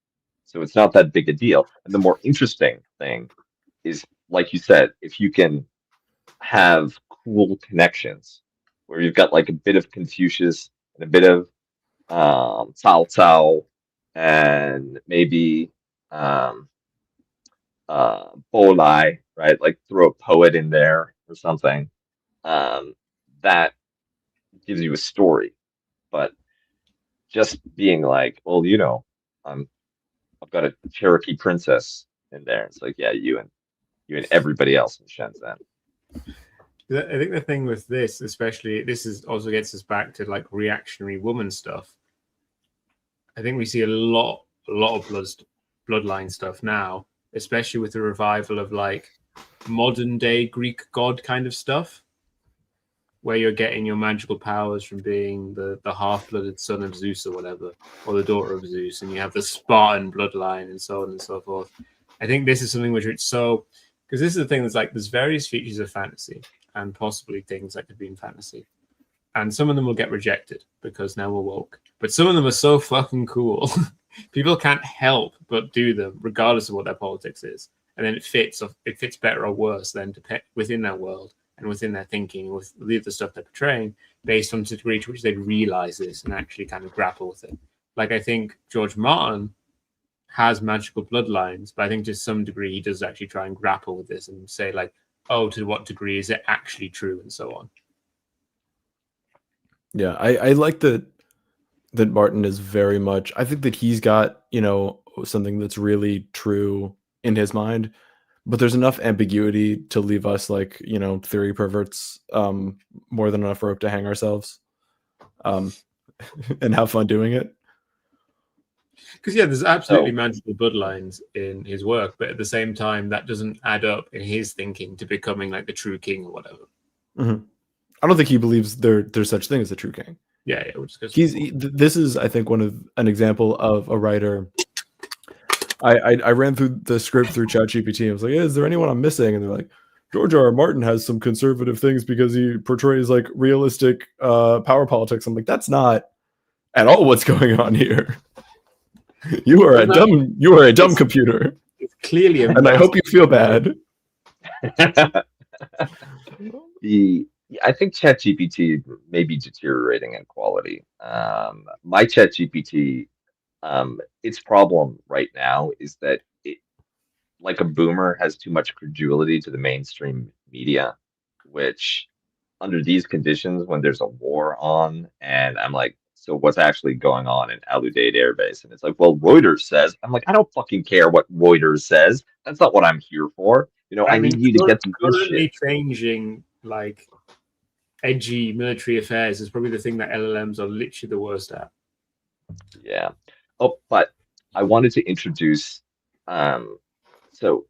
So it's not that big a deal. And the more interesting thing is, like you said, if you can have cool connections where you've got like a bit of Confucius and a bit of Cao Cao and maybe Bo Lai, right? Like throw a poet in there or something. That gives you a story. But just being like, well, you know, I've got a Cherokee princess in there. It's like, yeah, you and everybody else in Shenzhen. I think the thing with this, especially, this is also gets us back to like reactionary woman stuff. I think we see a lot of bloodline stuff now, especially with the revival of like modern day Greek god kind of stuff, where you're getting your magical powers from being the half-blooded son of Zeus or whatever, or the daughter of Zeus, and you have the Spartan bloodline and so on and so forth. I think this is something which it's so, because this is the thing that's like, there's various features of fantasy and possibly things that could be in fantasy. and some of them will get rejected because now we're woke. But some of them are so fucking cool. People can't help but do them, regardless of what their politics is. And then it fits better or worse than within their world and within their thinking, with the other stuff they're portraying, based on the degree to which they realize this and actually kind of grapple with it. Like, I think George Martin has magical bloodlines, but I think to some degree he does actually try and grapple with this and say, like, oh, to what degree is it actually true, and so on. Yeah, I like that Martin is very much, I think that he's got, you know, something that's really true in his mind, but there's enough ambiguity to leave us, like, you know, theory perverts, more than enough rope to hang ourselves, and have fun doing it. Because there's absolutely magical bloodlines in his work, but at the same time, that doesn't add up in his thinking to becoming like the true king or whatever. Mm-hmm. I don't think he believes there's such thing as a true king. Yeah. This is, I think, an example of a writer. I ran through the script through ChatGPT. I was like, is there anyone I'm missing? And they're like, George R. R. Martin has some conservative things because he portrays like realistic power politics. I'm like, that's not at all what's going on here. You are a dumb computer. It's clearly, and I hope you feel bad. I think ChatGPT may be deteriorating in quality. My ChatGPT, its problem right now is that it, like a boomer, has too much credulity to the mainstream media, which under these conditions, when there's a war on, and I'm like, so what's actually going on in Al-Udeid Air Base? And it's like, well, Reuters says. I'm like, I don't fucking care what Reuters says. That's not what I'm here for. You know, I need you to get the good shit. Changing, like, edgy military affairs is probably the thing that LLMs are literally the worst at. Yeah. Oh, but I wanted to introduce, so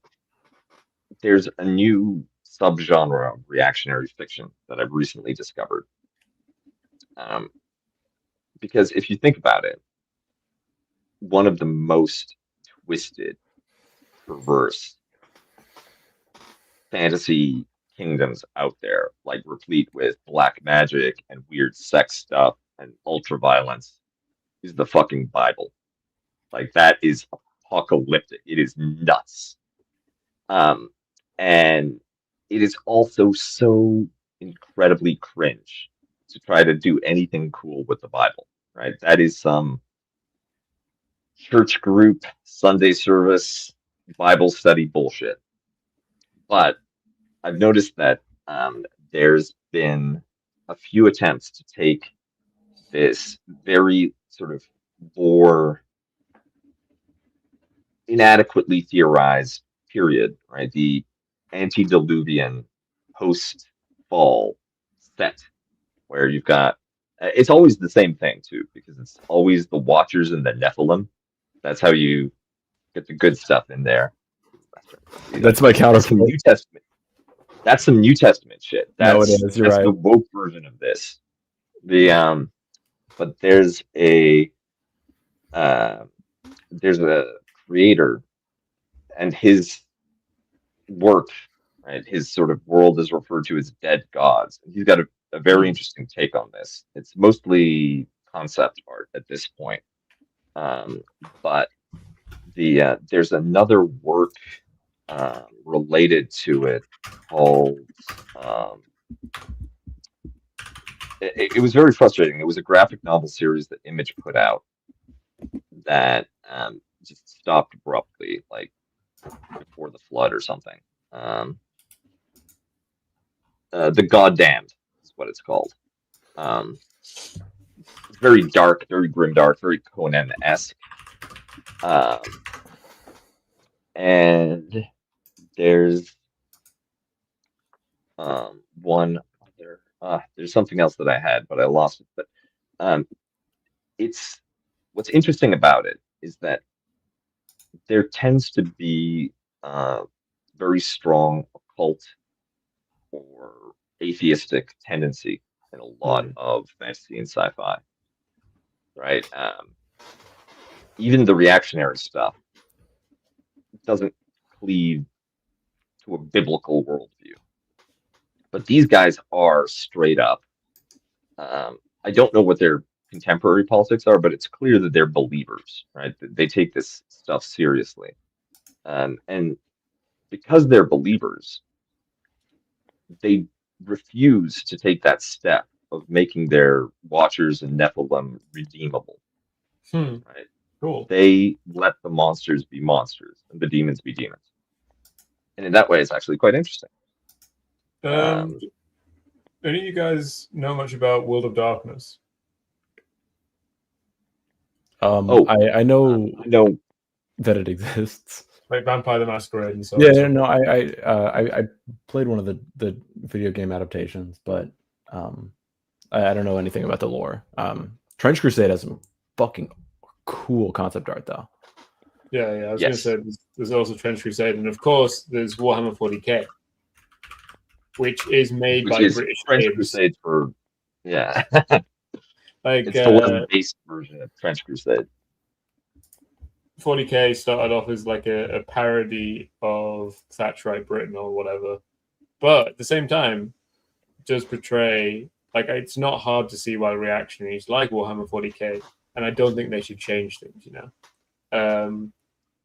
there's a new subgenre of reactionary fiction that I've recently discovered. Because if you think about it, one of the most twisted, perverse fantasy kingdoms out there, like replete with black magic and weird sex stuff and ultra violence, is the fucking Bible. Like, that is apocalyptic. It is nuts. And it is also so incredibly cringe to try to do anything cool with the Bible, right? That is some church group, Sunday service, Bible study bullshit. But I've noticed that there's been a few attempts to take this very sort of more inadequately theorized period, right? The antediluvian post-fall set, where you've got, it's always the same thing too, because it's always the Watchers and the Nephilim. That's how you get the good stuff in there. That's my counterpoint. New Testament. That's some New Testament shit. No, it is. You're right. The woke version of this. But there's a creator, and his work, right? His sort of world is referred to as dead gods. And he's got a very interesting take on this. It's mostly concept art at this point, but there's another work related to it called. It was very frustrating. It was a graphic novel series that Image put out that just stopped abruptly, like before the flood or something. The Goddamned is what it's called. It's very dark, very grimdark, very Conan-esque. And there's one other. There's something else that I had, but I lost it. But it's what's interesting about it is that there tends to be very strong occult or atheistic tendency in a lot of fantasy and sci-fi, right? Even the reactionary stuff doesn't cleave to a biblical worldview, but these guys are straight up I don't know what their contemporary politics are, but it's clear that they're believers, right? They take this stuff seriously. And because they're believers, they refuse to take that step of making their Watchers and Nephilim redeemable, right? Cool. They let the monsters be monsters and the demons be demons. And in that way, it's actually quite interesting. Any of you guys know much about World of Darkness? I know that it exists. Like Vampire the Masquerade and so on. Yeah, no, I played one of the video game adaptations, but I don't know anything about the lore. Trench Crusade has some fucking cool concept art, though. Yeah, I was going to say there's also Trench Crusade, and of course there's Warhammer 40k, which is made by British Trench games. Crusade for like it's the web-based version of Trench Crusade. 40k started off as like a parody of Thatcherite Britain or whatever, but at the same time does portray, like, it's not hard to see why reactionaries like Warhammer 40k, and I don't think they should change things, you know.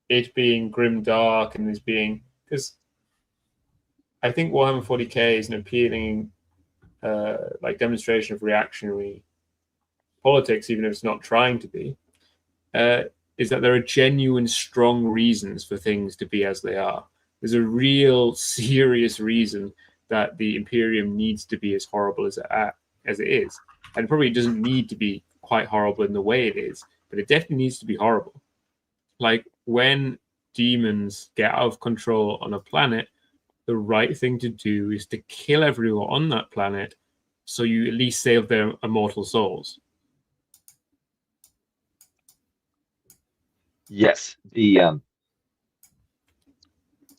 It being grimdark and this being, because I think Warhammer 40k is an appealing like demonstration of reactionary politics, even if it's not trying to be, is that there are genuine, strong reasons for things to be as they are. There's a real, serious reason that the Imperium needs to be as horrible as it is. And probably doesn't need to be quite horrible in the way it is, but it definitely needs to be horrible. Like, when demons get out of control on a planet, the right thing to do is to kill everyone on that planet so you at least save their immortal souls. Yes,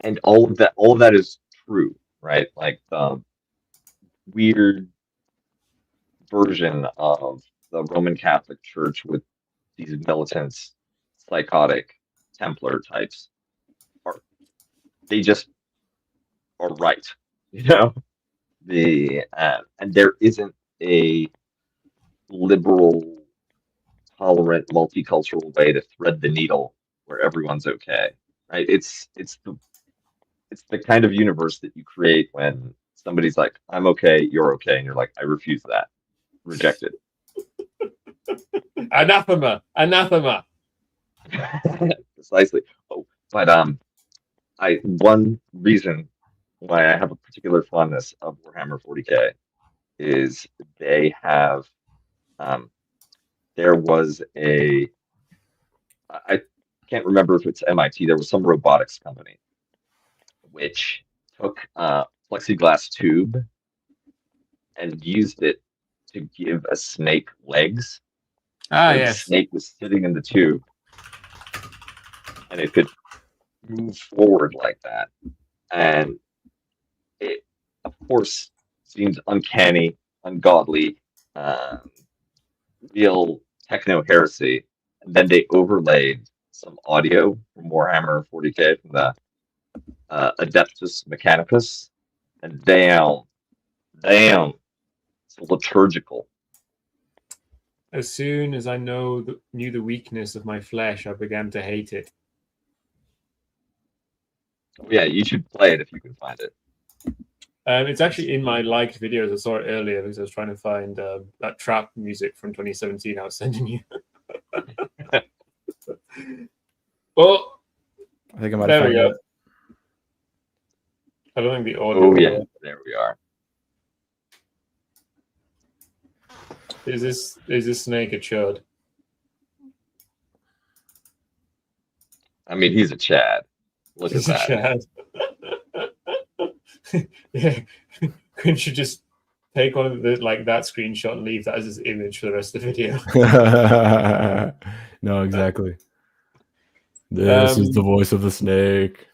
and all of that is true, right? Like the weird version of the Roman Catholic Church with these militant, psychotic Templar types they just are right, you know. And there isn't a liberal, tolerant, multicultural way to thread the needle where everyone's okay, right? It's the kind of universe that you create when somebody's like, "I'm okay, you're okay," and you're like, "I refuse that, rejected." Anathema, anathema. Precisely. Oh, but one reason why I have a particular fondness of Warhammer 40k is they have there was I can't remember if it's MIT, there was some robotics company which took a plexiglass tube and used it to give a snake legs. Yes. The snake was sitting in the tube and it could move forward like that. And it, of course, seemed uncanny, ungodly, real techno heresy. And then they overlaid some audio from Warhammer 40k from the Adeptus Mechanicus, and damn, it's liturgical. As soon as I knew the weakness of my flesh, I began to hate it. Yeah, you should play it if you can find it. It's actually in my liked videos. I saw it earlier because I was trying to find that trap music from 2017 I was sending you. Well, I think I might there have we found go. it. I don't think the audio. Oh yeah, there we are. Is this snake a chud? I mean, he's a Chad. Look He's at that. A Chad. Yeah, couldn't you just take one of the that screenshot and leave that as his image for the rest of the video? No, exactly. This is the voice of the snake.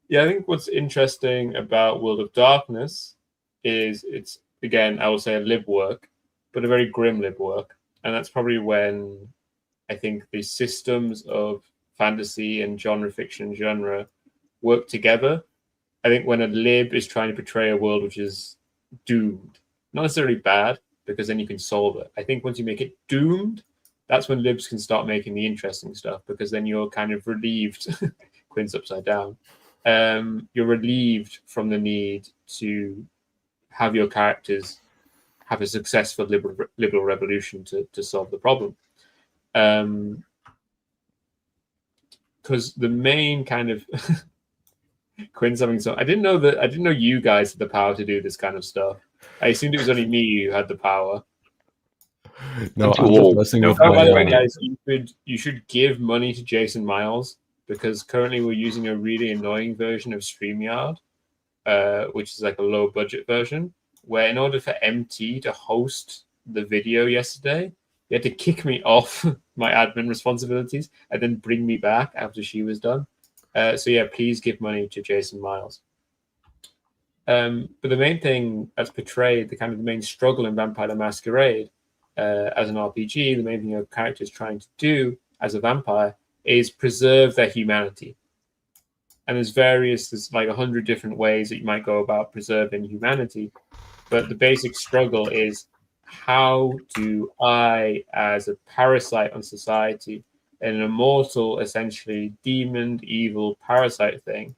Yeah, I think what's interesting about World of Darkness is it's, again, I will say a lib work, but a very grim lib work. And that's probably when I think the systems of fantasy and genre fiction genre work together. I think when a lib is trying to portray a world which is doomed, Not necessarily bad, because then you can solve it. I think once you make it doomed, that's when libs can start making the interesting stuff, because then you're kind of relieved. Quinn's upside down. You're relieved from the need to have your characters have a successful liberal revolution to solve the problem. Because the main kind of Quinn's having some. I didn't know you guys had the power to do this kind of stuff. I assumed it was only me who had the power. No, I'm just messing with by the way, my. guys, you should give money to Jason Miles, because currently we're using a really annoying version of StreamYard, which is like a low budget version, where in order for MT to host the video yesterday, he had to kick me off my admin responsibilities and then bring me back after she was done. So yeah, please give money to Jason Miles. But the main thing that's portrayed, the kind of the main struggle in Vampire the Masquerade as an RPG, the main thing your character is trying to do as a vampire is preserve their humanity. And there's like 100 different ways that you might go about preserving humanity. But the basic struggle is, how do I, as a parasite on society, an immortal, essentially demon, evil parasite thing,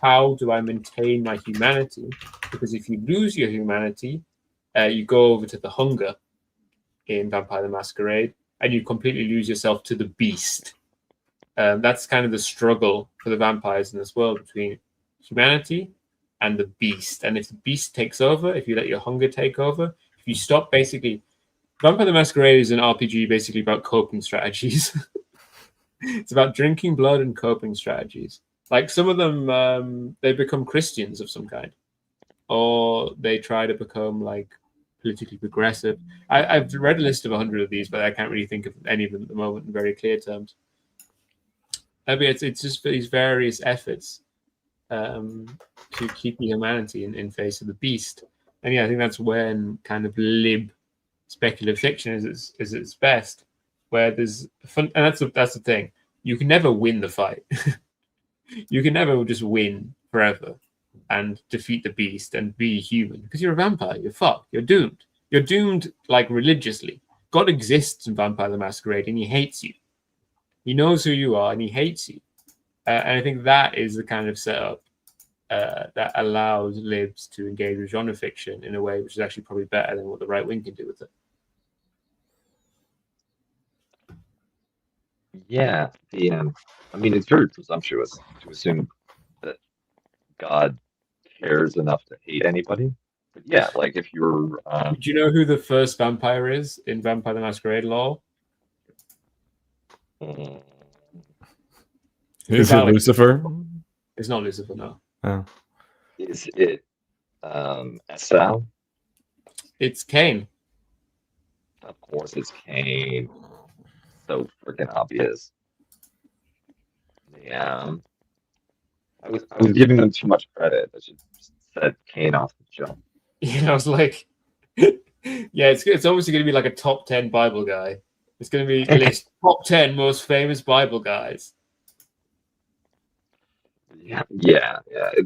how do I maintain my humanity? Because if you lose your humanity, you go over to the hunger in Vampire the Masquerade, and you completely lose yourself to the beast. That's kind of the struggle for the vampires in this world, between humanity and the beast. And if the beast takes over, if you let your hunger take over, if you stop, basically, Vampire the Masquerade is an RPG basically about coping strategies. It's about drinking blood and coping strategies. Like some of them, they become Christians of some kind, or they try to become like politically progressive. I've read a list of 100 of these, but I can't really think of any of them at the moment in very clear terms. I mean, it's just these various efforts to keep the humanity in face of the beast. And yeah, I think that's when kind of lib speculative fiction is its best, where there's fun, and that's the thing. You can never win the fight. You can never just win forever and defeat the beast and be human, because you're a vampire. You're fucked. You're doomed. You're doomed, like, religiously. God exists in Vampire the Masquerade, and he hates you. He knows who you are, and he hates you. And I think that is the kind of setup that allows libs to engage with genre fiction in a way which is actually probably better than what the right wing can do with it. Yeah, I mean, it's very presumptuous to assume that God cares enough to hate anybody. But yeah, like if you're... Do you know who the first vampire is in Vampire the Masquerade lore? Is it Lucifer? It's not Lucifer, no. Oh. Is it Esau? It's Cain. Of course it's Cain. So freaking obvious. Yeah. I was giving them too much credit. I should just said Cain off the jump. Yeah, I was like, yeah, it's obviously going to be like a top 10 Bible guy. It's going to be list top 10 most famous Bible guys. Yeah.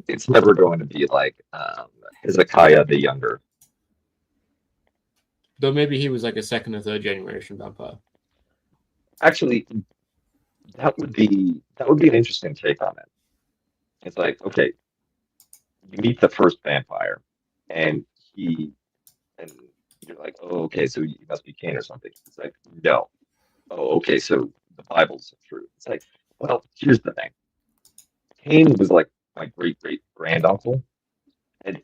It's never going to be like Hezekiah the Younger. Though maybe he was like a second or third generation vampire. Actually, that would be an interesting take on it. It's like, okay, you meet the first vampire, and you're like, oh, okay, so you must be Cain or something. It's like, no. Oh, okay, so the Bible's true. It's like, well, here's the thing. Cain was like my great-great-granduncle, and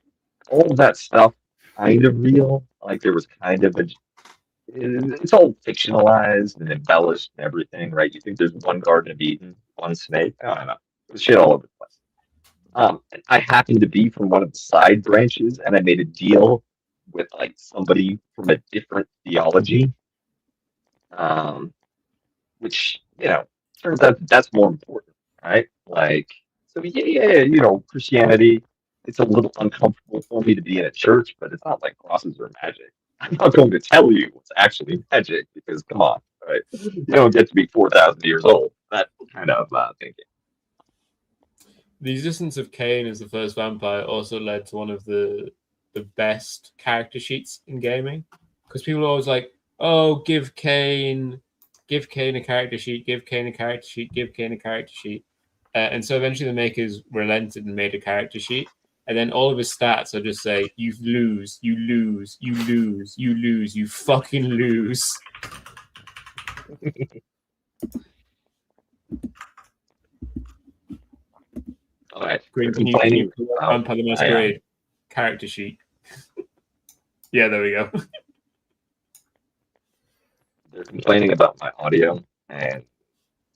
all of that stuff kind of real. Like there was kind of it's all fictionalized and embellished and everything, right? You think there's one Garden of Eden, one snake? I don't know. There's shit all over the place. I happened to be from one of the side branches, and I made a deal with like somebody from a different theology, which turns out that's more important, right? Like, so yeah, Christianity. It's a little uncomfortable for me to be in a church, but it's not like crosses are magic. I'm not going to tell you what's actually magic because, come on, right? You don't get to be 4,000 years old. That kind of thinking. The existence of Cain as the first vampire also led to one of the the best character sheets in gaming, because people are always like, "Oh, give Kane a character sheet, give Kane a character sheet, give Kane a character sheet," and so eventually the makers relented and made a character sheet, and then all of his stats are just say, "You lose, you lose, you lose, you lose, you fucking lose." All right. Green, They're can you complaining pull up about Vampire the my, Masquerade character sheet? Yeah, there we go. they're complaining about my audio, and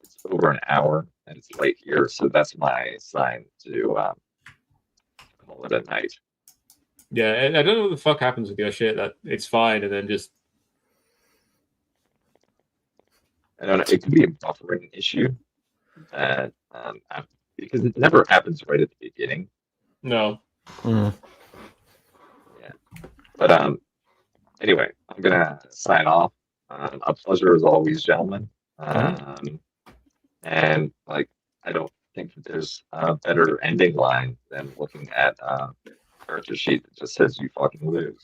it's over an hour, and it's late here, so that's my sign to call it a night. Yeah, I don't know what the fuck happens with your shit. That it's fine, and then just I don't know. It could be a buffering issue, that because it never happens right at the beginning. no. Mm. Yeah, but anyway, I'm gonna sign off. A pleasure as always, gentlemen. And like, I don't think that there's a better ending line than looking at a character sheet that just says "you fucking lose."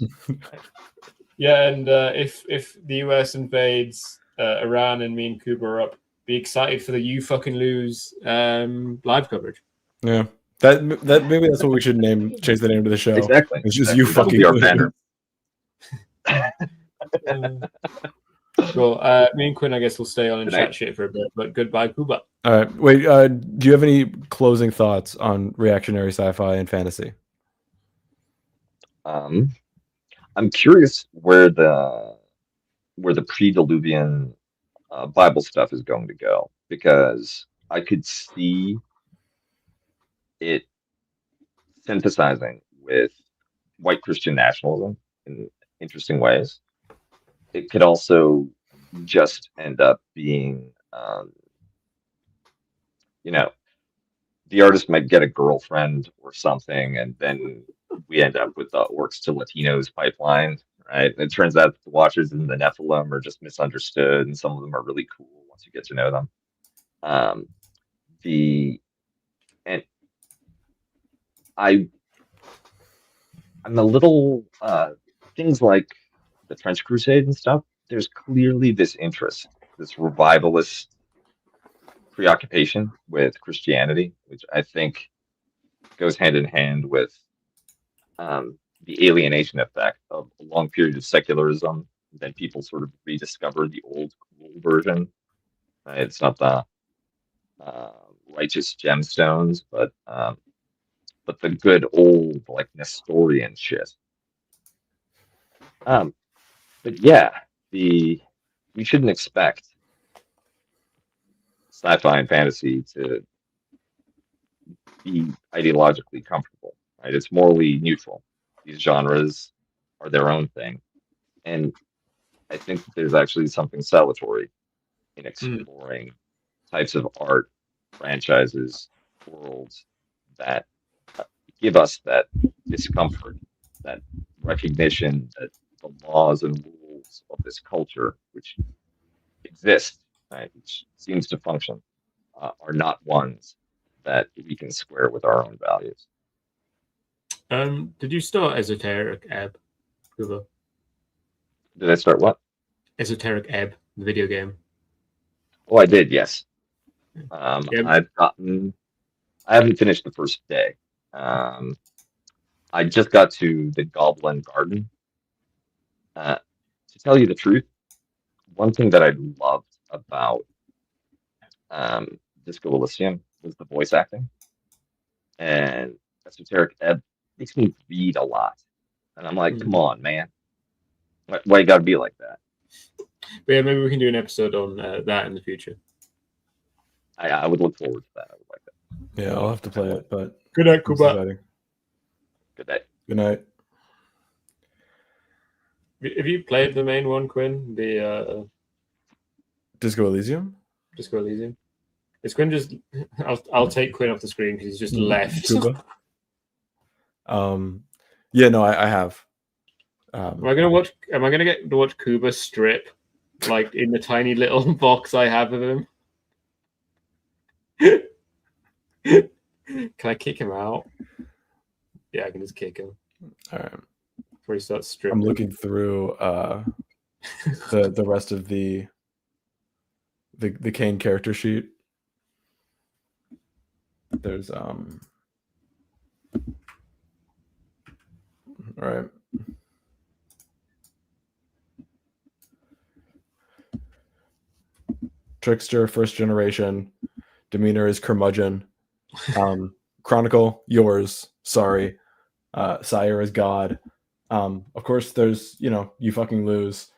Yeah, and if the US invades Iran and me and Cuba are up, be excited for the "You Fucking Lose" live coverage. Yeah, that maybe that's what we should change the name to the show. Exactly. It's just exactly. you That'll fucking be our lose. banner. Cool. Me and Quinn, I guess, will stay on and Good chat night. shit for a bit. But goodbye, Cuba. All right, wait. Do you have any closing thoughts on reactionary sci-fi and fantasy? I'm curious where the pre-Diluvian Bible stuff is going to go, because I could see it synthesizing with white Christian nationalism in interesting ways. It could also just end up being, the artist might get a girlfriend or something, and then we end up with the Orcs to Latinos pipeline, right? And it turns out that the Watchers and the Nephilim are just misunderstood, and some of them are really cool once you get to know them. I'm a little things like the French Crusade and stuff. There's clearly this interest, this revivalist preoccupation with Christianity, which I think goes hand in hand with the alienation effect of a long period of secularism. Then people sort of rediscover the old cool version. It's not the righteous gemstones, but the good old like Nestorian shit. But yeah, we shouldn't expect sci-fi and fantasy to be ideologically comfortable, right? It's morally neutral. These genres are their own thing, and I think that there's actually something salutary in exploring types of art, franchises, worlds that give us that discomfort, that recognition that the laws and rules of this culture, which exist, right, which seems to function, are not ones that we can square with our own values. Did you start Esoteric Ebb, Cuba? Did I start what? Esoteric Ebb, the video game. Oh, I did, yes. Yep. I haven't finished the first day. I just got to the Goblin Garden. To tell you the truth, one thing that I loved about Disco Elysium was the voice acting. And Esoteric Ebb makes me read a lot. And I'm like, come on, man. Why you gotta be like that? But yeah, maybe we can do an episode on that in the future. I would look forward to that. I would like that. Yeah, I'll have to play it, but Good night, it's Cuba. exciting. Good night. Good night. Have you played the main one, Quinn? The Disco Elysium? Disco Elysium? Is Quinn just... I'll take Quinn off the screen because he's just left. Cuba? Yeah, no, I have. Am I gonna get to watch Cuba strip, like in the tiny little box I have of him? Can I kick him out? Yeah, I can just kick him. All right. before he starts stripping. I'm looking through the rest of the Kane character sheet. There's all right. Trickster, first generation. Demeanor is curmudgeon. Chronicle, yours. Sorry. Sire is God. Of course, there's, you fucking lose.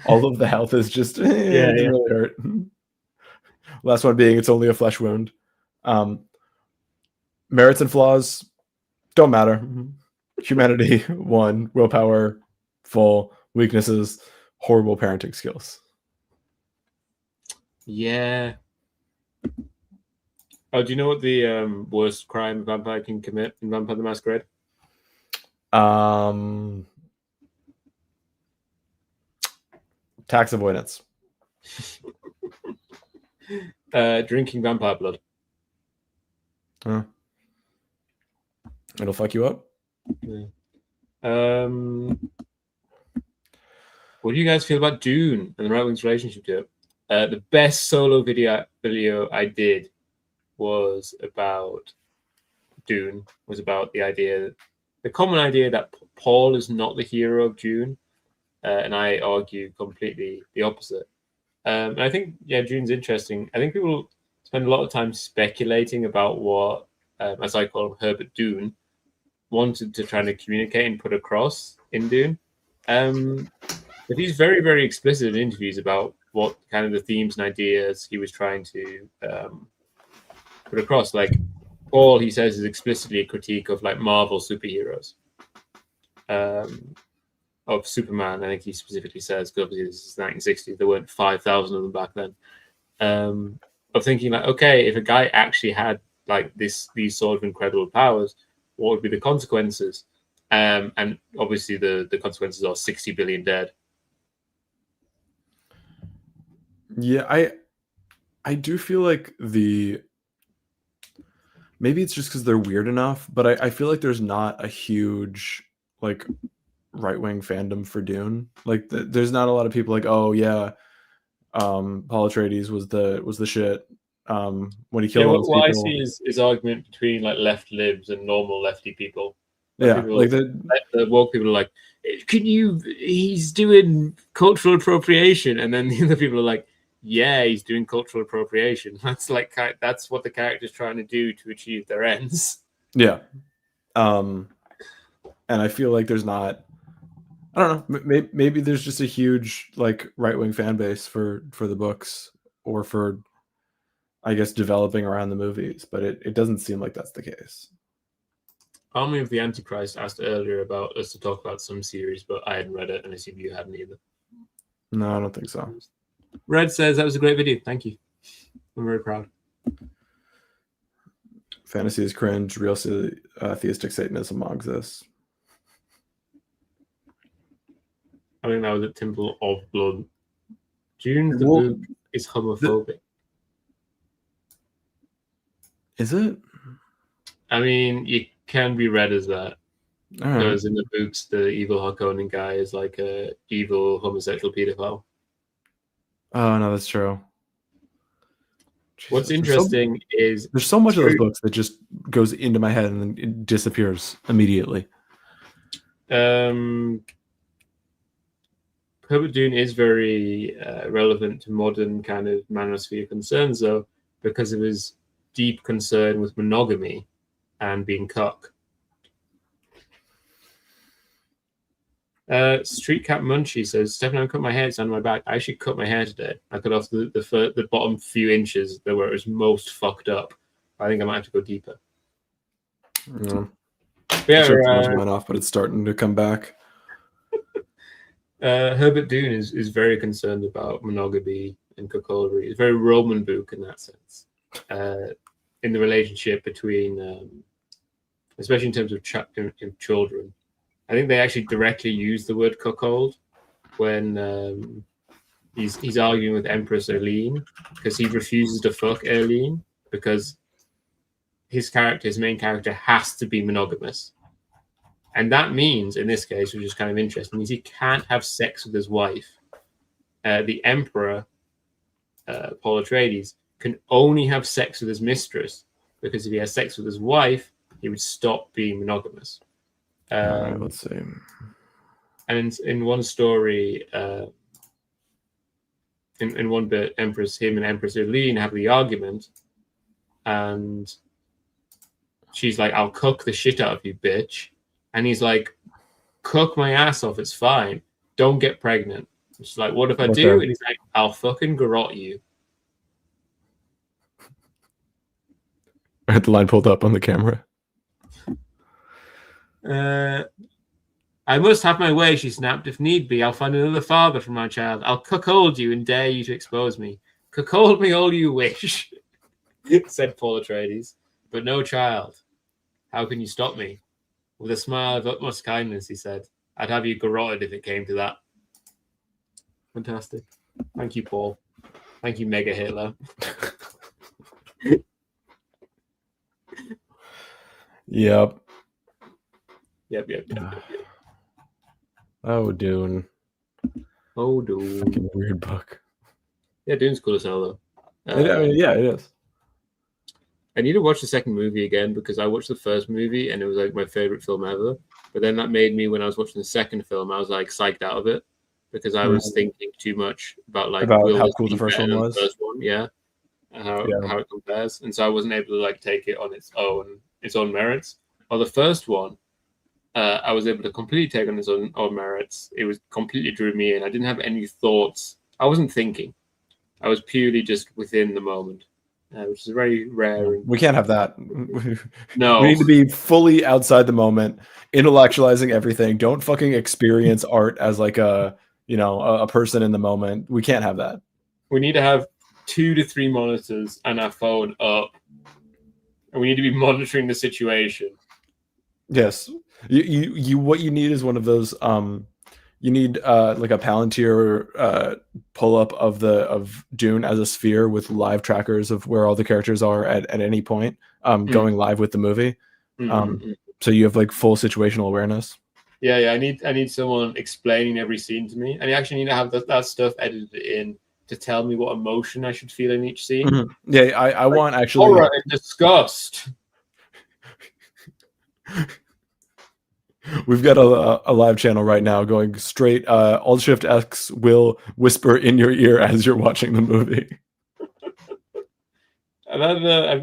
All of the health is just, it doesn't really hurt. Last one being, it's only a flesh wound. Merits and flaws don't matter. Humanity, 1. Willpower, full. Weaknesses, horrible parenting skills. Yeah. Oh, do you know what the worst crime a vampire can commit in Vampire the Masquerade? Tax avoidance. Drinking vampire blood. It'll fuck you up. Yeah. What do you guys feel about Dune and the right wing's relationship to it? The best solo video I did was about Dune. Was about the common idea that Paul is not the hero of Dune, and I argue completely the opposite. And I think Dune's interesting. I think people spend a lot of time speculating about what, as I call him, Herbert Dune, wanted to try to communicate and put across in Dune. But he's very, very explicit in interviews about what kind of the themes and ideas he was trying to put across. Like Paul, he says, is explicitly a critique of like Marvel superheroes, of Superman. I think he specifically says, because obviously this is 1960, there weren't 5,000 of them back then. Of thinking like, okay, if a guy actually had like these sort of incredible powers, what would be the consequences? And obviously the consequences are 60 billion dead. Yeah, I do feel like maybe it's just because they're weird enough, but I feel like there's not a huge like right-wing fandom for Dune. Like there's not a lot of people like, oh yeah, Paul Atreides was the shit when he killed all those people. What I see is argument between like left libs and normal lefty people. Like the woke people are like, he's doing cultural appropriation, and then the other people are like, yeah, he's doing cultural appropriation. That's what the character's trying to do to achieve their ends. Yeah. And I feel like there's not, I don't know, maybe there's just a huge like right-wing fan base for the books, or for, I guess, developing around the movies, but it doesn't seem like that's the case. Army of the Antichrist asked earlier about us to talk about some series, but I hadn't read it, and I assume you hadn't either. No, I don't think so. Red says that was a great video. Thank you. I'm very proud. Fantasy is cringe. Real theistic Satanism exists. I think that was a Temple of Blood. Dune the book is homophobic. Is it? I mean, it can be read as that. Right. Because in the books, the evil Harkonnen guy is like a evil homosexual pedophile. Oh no, that's true. Jesus, What's interesting is there's so much of those books that just goes into my head and then it disappears immediately. Herbert Dune is very relevant to modern kind of manosphere concerns, though, because of his deep concern with monogamy and being cuck. Street Cat Munchie says, Stefan, I cut my hair, it's on my back. I actually cut my hair today. I cut off the bottom few inches where it was most fucked up. I think I might have to go deeper. Went off, but it's starting to come back. Herbert Dune is very concerned about monogamy and cuckoldry. It's a very Roman book in that sense. In the relationship between, especially in terms of children. I think they actually directly use the word cuckold when he's arguing with Empress Eileen, because he refuses to fuck Eileen because his main character has to be monogamous. And that means, in this case, which is kind of interesting, is he can't have sex with his wife. The emperor, Paul Atreides, can only have sex with his mistress, because if he has sex with his wife, he would stop being monogamous. All right, let's see. And in one story, in one bit, him and Empress Eileen have the argument, and she's like, "I'll cook the shit out of you, bitch," and he's like, "Cook my ass off, it's fine. Don't get pregnant." And she's like, "What if I do?" And he's like, "I'll fucking garrote you." I had the line pulled up on the camera. I must have my way, she snapped. If need be, I'll find another father for my child. I'll cuckold you and dare you to expose me. Cuckold me all you wish, said Paul Atreides. But no child. How can you stop me? With a smile of utmost kindness, he said, I'd have you garroted if it came to that. Fantastic. Thank you, Paul. Thank you, Mega Hitler. Yep. Yep. Oh, Dune. Oh, Dune. Fucking weird book. Yeah, Dune's cool as hell, though. Yeah, it is. I need to watch the second movie again because I watched the first movie and it was like my favorite film ever. But then that made me, when I was watching the second film, I was like psyched out of it because I was thinking too much about how cool the first one was. The first one, yeah, how it compares, and so I wasn't able to like take it on its own merits. While the first one, I was able to completely take on its own merits. It was completely drew me in. I didn't have any thoughts. I wasn't thinking. I was purely just within the moment, which is very rare. We can't have that. No, we need to be fully outside the moment, intellectualizing everything. Don't fucking experience art as like a person in the moment. We can't have that. We need to have 2 to 3 monitors and our phone up, and we need to be monitoring the situation. Yes, you what you need is one of those. You need like a Palantir pull up of Dune as a sphere with live trackers of where all the characters are at any point, going live with the movie. So you have like full situational awareness. Yeah. I need someone explaining every scene to me, and you actually need to have that stuff edited in to tell me what emotion I should feel in each scene. Yeah, I want actually horror and disgust. We've got a live channel right now going straight. Alt-Shift-X will whisper in your ear as you're watching the movie. And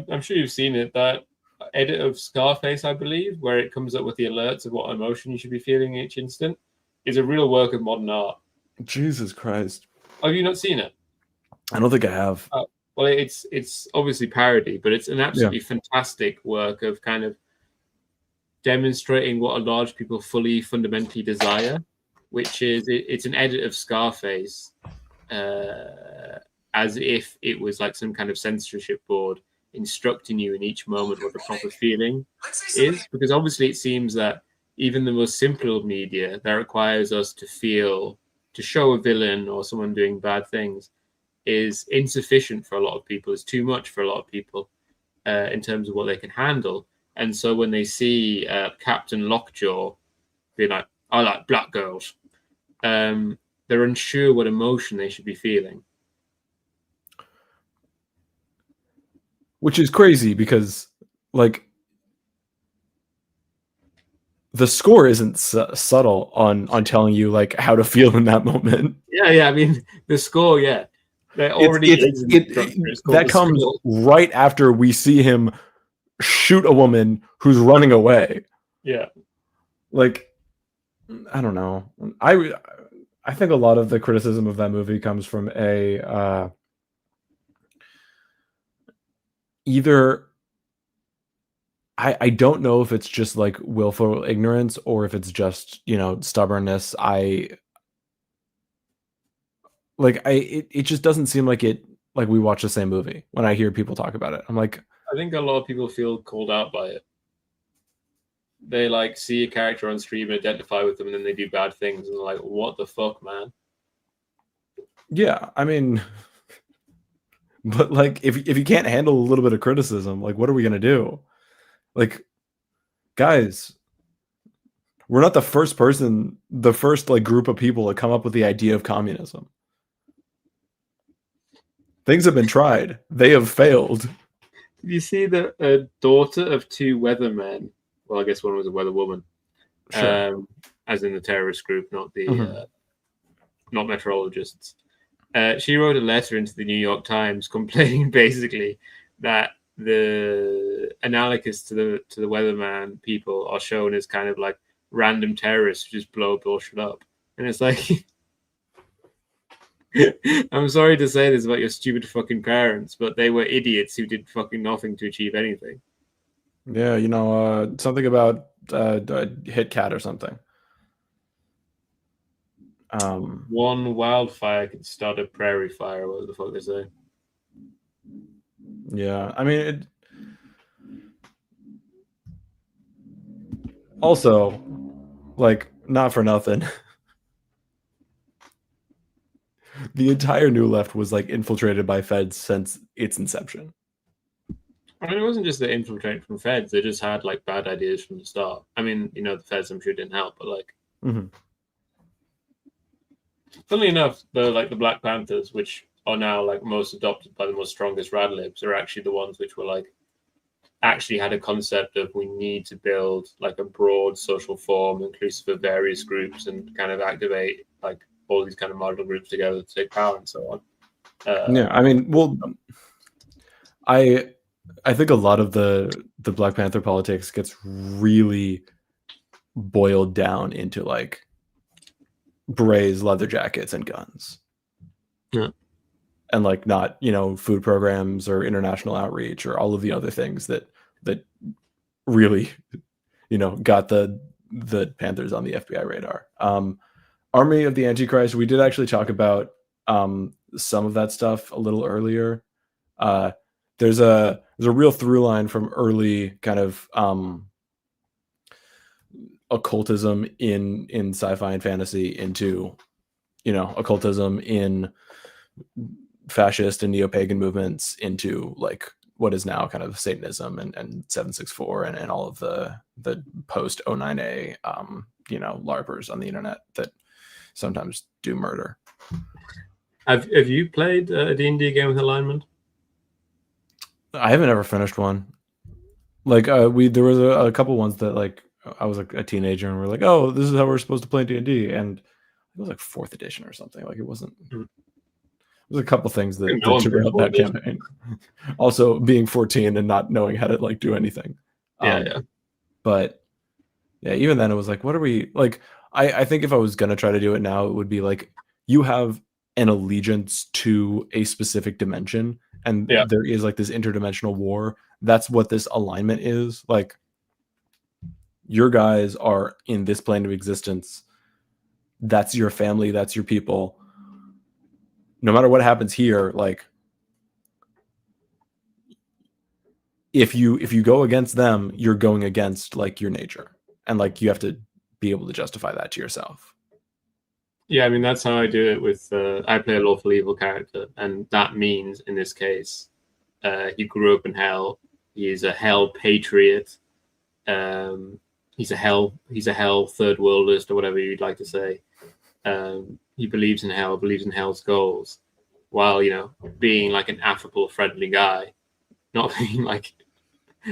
I'm sure you've seen it. That edit of Scarface, I believe, where it comes up with the alerts of what emotion you should be feeling each instant, is a real work of modern art. Jesus Christ! Have you not seen it? I don't think I have. Well, it's obviously parody, but it's an absolutely fantastic work of kind of demonstrating what a large people fundamentally desire, which is it's an edit of Scarface as if it was like some kind of censorship board instructing you in each moment what the proper feeling is, because obviously it seems that even the most simple media that requires us to feel, to show a villain or someone doing bad things, is insufficient for a lot of people, is too much for a lot of people in terms of what they can handle. And so when they see Captain Lockjaw be like, I like black girls, they're unsure what emotion they should be feeling. Which is crazy because, like, the score isn't subtle on telling you, like, how to feel in that moment. Yeah. I mean, the score, that already that comes right after we see him shoot a woman who's running away. Yeah. Like, I don't know. I think a lot of the criticism of that movie comes from either I don't know if it's just like willful ignorance or if it's just, stubbornness. It just doesn't seem like we watch the same movie when I hear people talk about it. I'm like, I think a lot of people feel called out by it. They like see a character on stream and identify with them, and then they do bad things, and they're like, "What the fuck, man?" Yeah, I mean, but like, if you can't handle a little bit of criticism, like, what are we gonna do? Like, guys, We're not the first like group of people to come up with the idea of communism. Things have been tried. They have failed. Did you see that a daughter of two weathermen? Well, I guess one was a weather woman, Sure. as in the terrorist group, not the Mhm. not meteorologists. She wrote a letter into the New York Times complaining basically that the analogous to the weatherman people are shown as kind of like random terrorists who just blow bullshit up, and it's like. I'm sorry to say this about your stupid fucking parents, but they were idiots who did fucking nothing to achieve anything. Yeah, something about hit cat or something. One wildfire could start a prairie fire, what the fuck they say. Yeah, I mean, also, like, not for nothing. The entire New Left was like infiltrated by feds since its inception. I mean, it wasn't just the infiltrate from feds; they just had like bad ideas from the start. I mean, the feds I'm sure didn't help, but like, funnily enough, the Black Panthers, which are now like most adopted by the most strongest rad libs, are actually the ones which were like actually had a concept of we need to build like a broad social form inclusive of various groups and kind of activate like all these kind of marginal groups together to take power and so on. Yeah, I mean, well, I think a lot of the Black Panther politics gets really boiled down into like berets, leather jackets, and guns. Yeah. And like not, food programs or international outreach or all of the other things that really, got the Panthers on the FBI radar. Army of the Antichrist, we did actually talk about some of that stuff a little earlier. There's a real through line from early kind of occultism in sci-fi and fantasy into occultism in fascist and neo-pagan movements into like what is now kind of Satanism and 764 and all of the post 09A LARPers on the internet that sometimes do murder. Have you played a D&D game with alignment? I haven't ever finished one. Like there was a couple ones that like I was like a teenager and we're like, oh, this is how we're supposed to play D&D, and it was like 4th edition or something. Like it wasn't. There's a couple things that triggered up that campaign. Also, being 14 and not knowing how to like do anything. Yeah. But yeah, even then it was like, what are we like? I think if I was gonna try to do it now, it would be like you have an allegiance to a specific dimension, and there is like this interdimensional war. That's what this alignment is. Like your guys are in this plane of existence. That's your family. That's your people. No matter what happens here, like if you go against them, you're going against like your nature, and like you have to be able to justify that to yourself. Yeah, I mean that's how I do it with I play a lawful evil character, and that means in this case he grew up in hell. He is a hell patriot. He's a hell third worldist or whatever you'd like to say. He believes in hell, believes in hell's goals, while being like an affable, friendly guy, not being like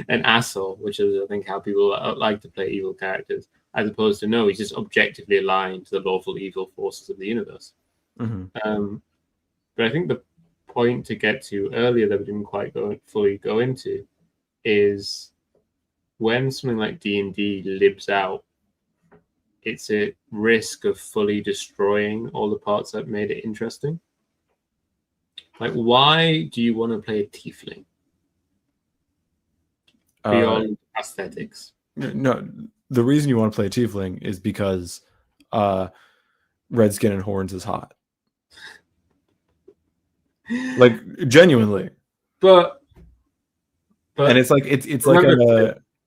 an asshole, which is I think how people like to play evil characters, as opposed to no, he's just objectively aligned to the lawful evil forces of the universe. Mm-hmm. But I think the point to get to earlier that we didn't quite fully go into is when something like D&D libs out, it's a risk of fully destroying all the parts that made it interesting. Like, why do you want to play a tiefling? Beyond aesthetics. No, the reason you want to play a tiefling is because red skin and horns is hot. Like genuinely. But and it's like it's like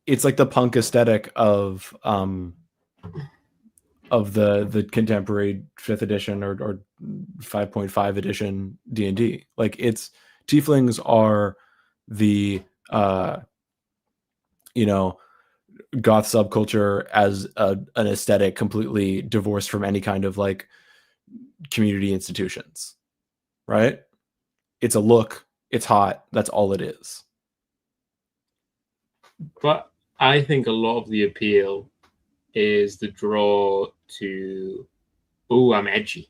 it's like the punk aesthetic of the contemporary 5th edition or 5.5 edition D&D. Like it's tieflings are the goth subculture as an aesthetic completely divorced from any kind of like community institutions, right? It's a look, it's hot, that's all it is. But I think a lot of the appeal is the draw to, oh, I'm edgy.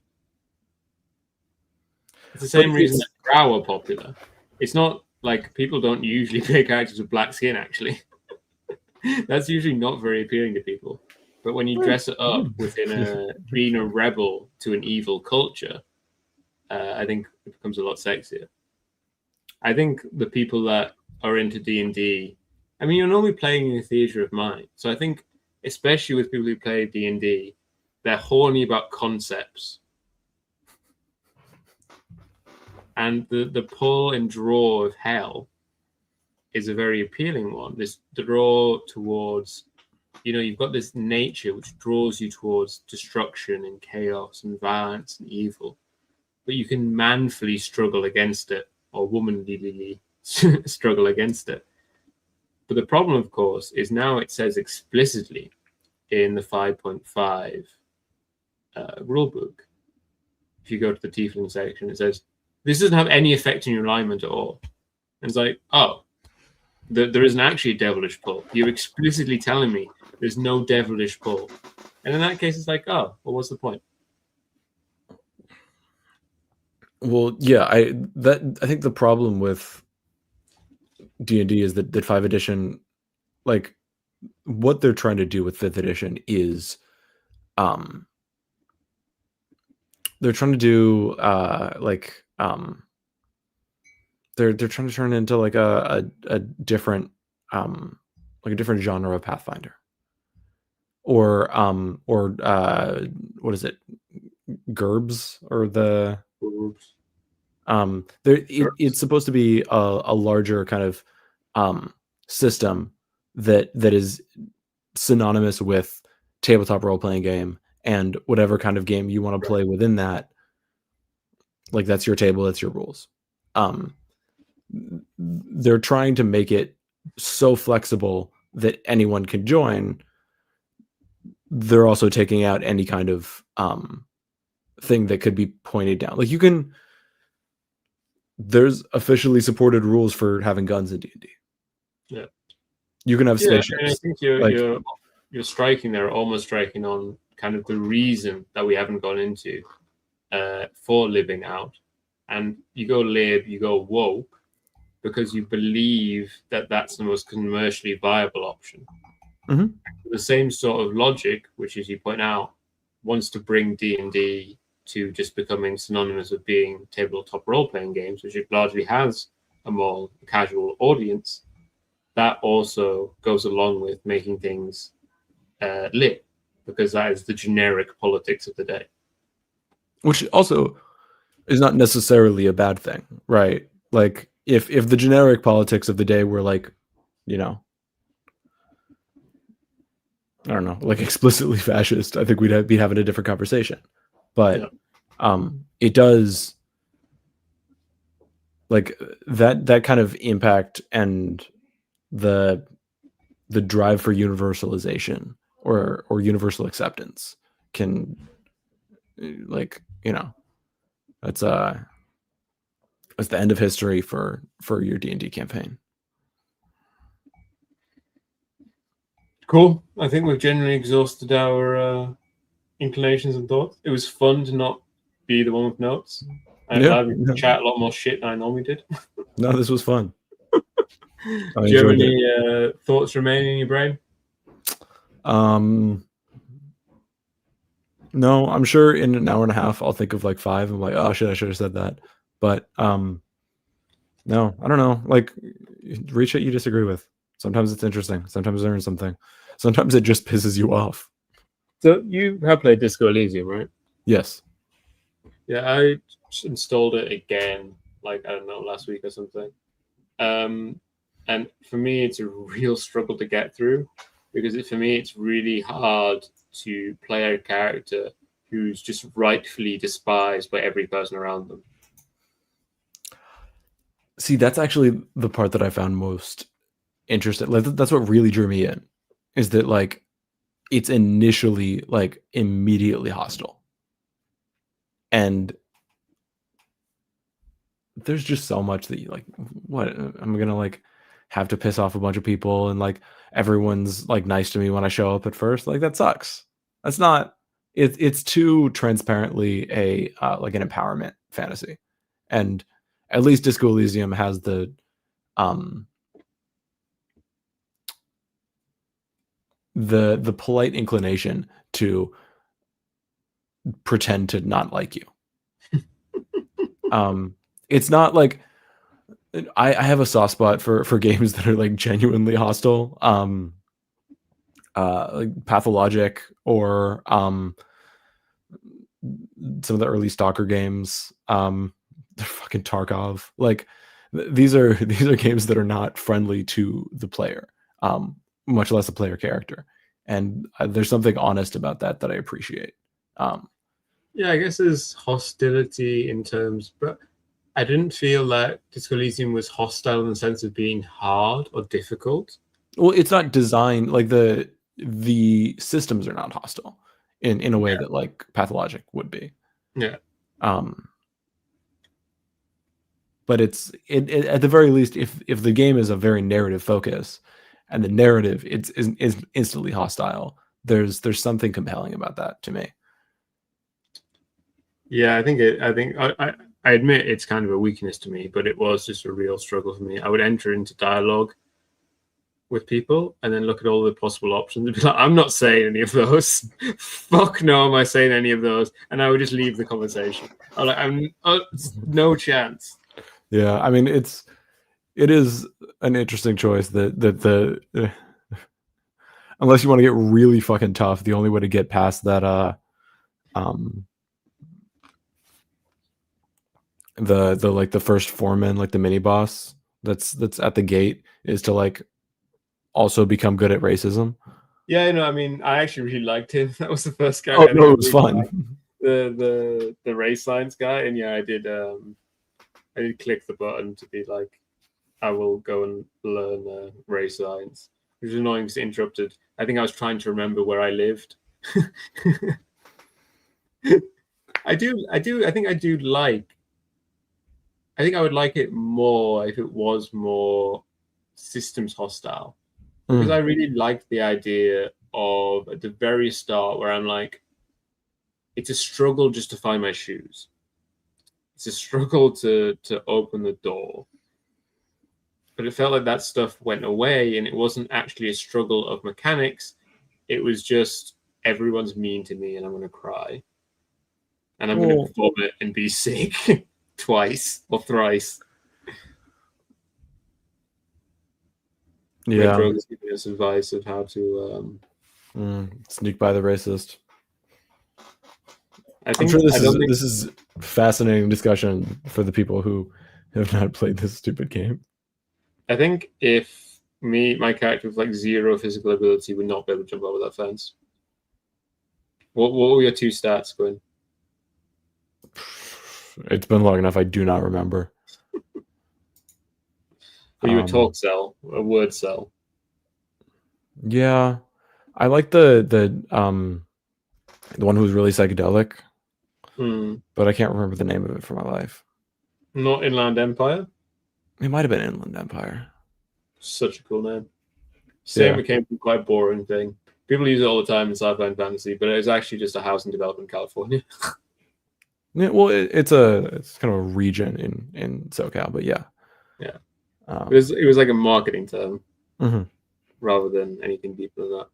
It's the same reason that Drow are popular. It's not like people don't usually play characters with black skin, actually. That's usually not very appealing to people. But when you dress it up within being a rebel to an evil culture, I think it becomes a lot sexier. I think the people that are into D&D, I mean, you're normally playing in a theater of mind. So I think, especially with people who play D&D, they're horny about concepts. And the pull and draw of hell is a very appealing one. This draw towards, you've got this nature which draws you towards destruction and chaos and violence and evil. But you can manfully struggle against it, or womanly struggle against it. But the problem, of course, is now it says explicitly in the 5.5 rulebook, if you go to the Tiefling section, it says, this doesn't have any effect on your alignment at all. And it's like, oh, there isn't actually a devilish pull. You're explicitly telling me there's no devilish pull. And in that case, it's like, oh, well, what's the point? Well, yeah, I think the problem with D&D is that 5th edition, like, what they're trying to do with 5th edition is, they're trying to do they're trying to turn it into like a different like a different genre of Pathfinder, or what is it, GURBS, or the it's supposed to be a larger kind of system that is synonymous with tabletop role-playing game, and whatever kind of game you want to play within that, like, that's your table, that's your rules. They're trying to make it so flexible that anyone can join. They're also taking out any kind of thing that could be pointed down. Like, there's officially supported rules for having guns in D&D. Yeah. You can have spaceships. I think you're striking there, almost striking on kind of the reason that we haven't gone into for living out. And you go lib, you go woke, because you believe that that's the most commercially viable option. Mm-hmm. The same sort of logic, which, as you point out, wants to bring D&D to just becoming synonymous with being tabletop role-playing games, which it largely has a more casual audience. That also goes along with making things lit, because that is the generic politics of the day. Which also is not necessarily a bad thing, right? Like, if the generic politics of the day were like, I don't know, like explicitly fascist, I think we'd be having a different conversation. But it does, like, that kind of impact and the drive for universalization or universal acceptance can, like, that's the end of history for your D&D campaign. Cool. I think we've generally exhausted our inclinations and thoughts. It was fun to not be the one with notes. I'm glad we chat a lot more shit than I normally did. No, this was fun. Do you have any thoughts remaining in your brain? No, I'm sure in an hour and a half I'll think of like 5. I'm like, oh shit, I should have said that. But no, I don't know. Like, read shit you disagree with. Sometimes it's interesting. Sometimes I learn something. Sometimes it just pisses you off. So you have played Disco Elysium, right? Yes. Yeah, I installed it again, like, I don't know, last week or something. And for me, it's a real struggle to get through, because for me, it's really hard to play a character who's just rightfully despised by every person around them. See, that's actually the part that I found most interesting. Like, that's what really drew me in. is that like it's initially like immediately hostile, and there's just so much that you like. What I'm gonna like have to piss off a bunch of people, and like everyone's like nice to me when I show up at first. Like that sucks. That's not. It's too transparently a like an empowerment fantasy, and at least Disco Elysium has the polite inclination to pretend to not like you. It's not like I have a soft spot for games that are like genuinely hostile, like Pathologic or some of the early Stalker games, fucking Tarkov. Like these are games that are not friendly to the player, much less a player character. And there's something honest about that I appreciate. Yeah, I guess there's hostility in terms, but I didn't feel that Disco Elysium was hostile in the sense of being hard or difficult. Well, it's not designed like the systems are not hostile in a way that like Pathologic would be. Yeah. But it's at the very least, if the game is a very narrative focus, and the narrative is instantly hostile, there's something compelling about that to me. Yeah, I admit it's kind of a weakness to me, but it was just a real struggle for me. I would enter into dialogue with people and then look at all the possible options and be like, I'm not saying any of those. Fuck no, am I saying any of those? And I would just leave the conversation. I'm like, no chance. Yeah, I mean, it is an interesting choice that the unless you want to get really fucking tough, the only way to get past that the like the first foreman, like the mini boss that's at the gate, is to like also become good at racism. Yeah, I mean, I actually really liked him. That was the first guy. Oh no, it was fun. The race lines guy, and yeah, I did click the button to be like, I will go and learn race lines, which was annoying because it interrupted. I think I was trying to remember where I lived. I think I would like it more if it was more systems hostile. Because I really liked the idea of at the very start where I'm like, it's a struggle just to find my shoes. It's a struggle to open the door. But it felt like that stuff went away and it wasn't actually a struggle of mechanics. It was just everyone's mean to me and I'm going to cry. And I'm going to vomit and be sick twice or thrice. Yeah. Droga's giving us advice of how to sneak by the racist. I'm sure this is fascinating discussion for the people who have not played this stupid game. I think if my character with like 0 physical ability would not be able to jump over that fence. What were your 2 stats, Quinn? It's been long enough. I do not remember. Are you a talk cell, a word cell? Yeah, I like the one who was really psychedelic, but I can't remember the name of it for my life. Not Inland Empire? It might have been Inland Empire. Such a cool name. Same became a quite boring thing. People use it all the time in sci-fi and fantasy, but it was actually just a housing development in California. Yeah, well, it's kind of a region in SoCal, but yeah. Yeah. It was like a marketing term rather than anything deeper than that.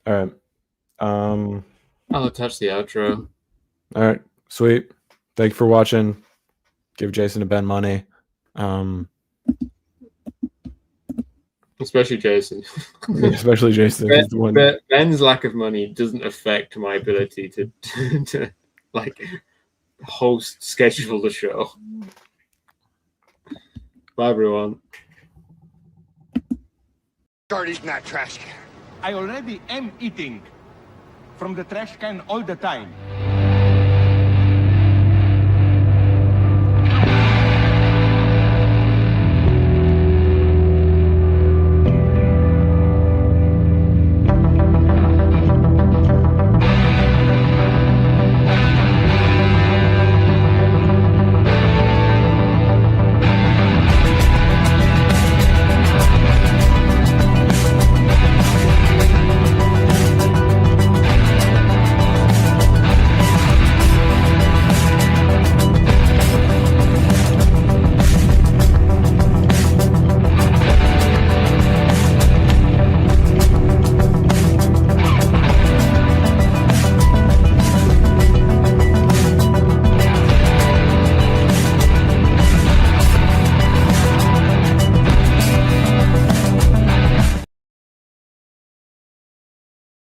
All right. I'll attach the outro. All right. Sweet. Thank you for watching. Give Jason and Ben money. Especially Jason. Especially Jason. Ben's lack of money doesn't affect my ability to like schedule the show. Bye, everyone. Start eating that trash can. I already am eating from the trash can all the time.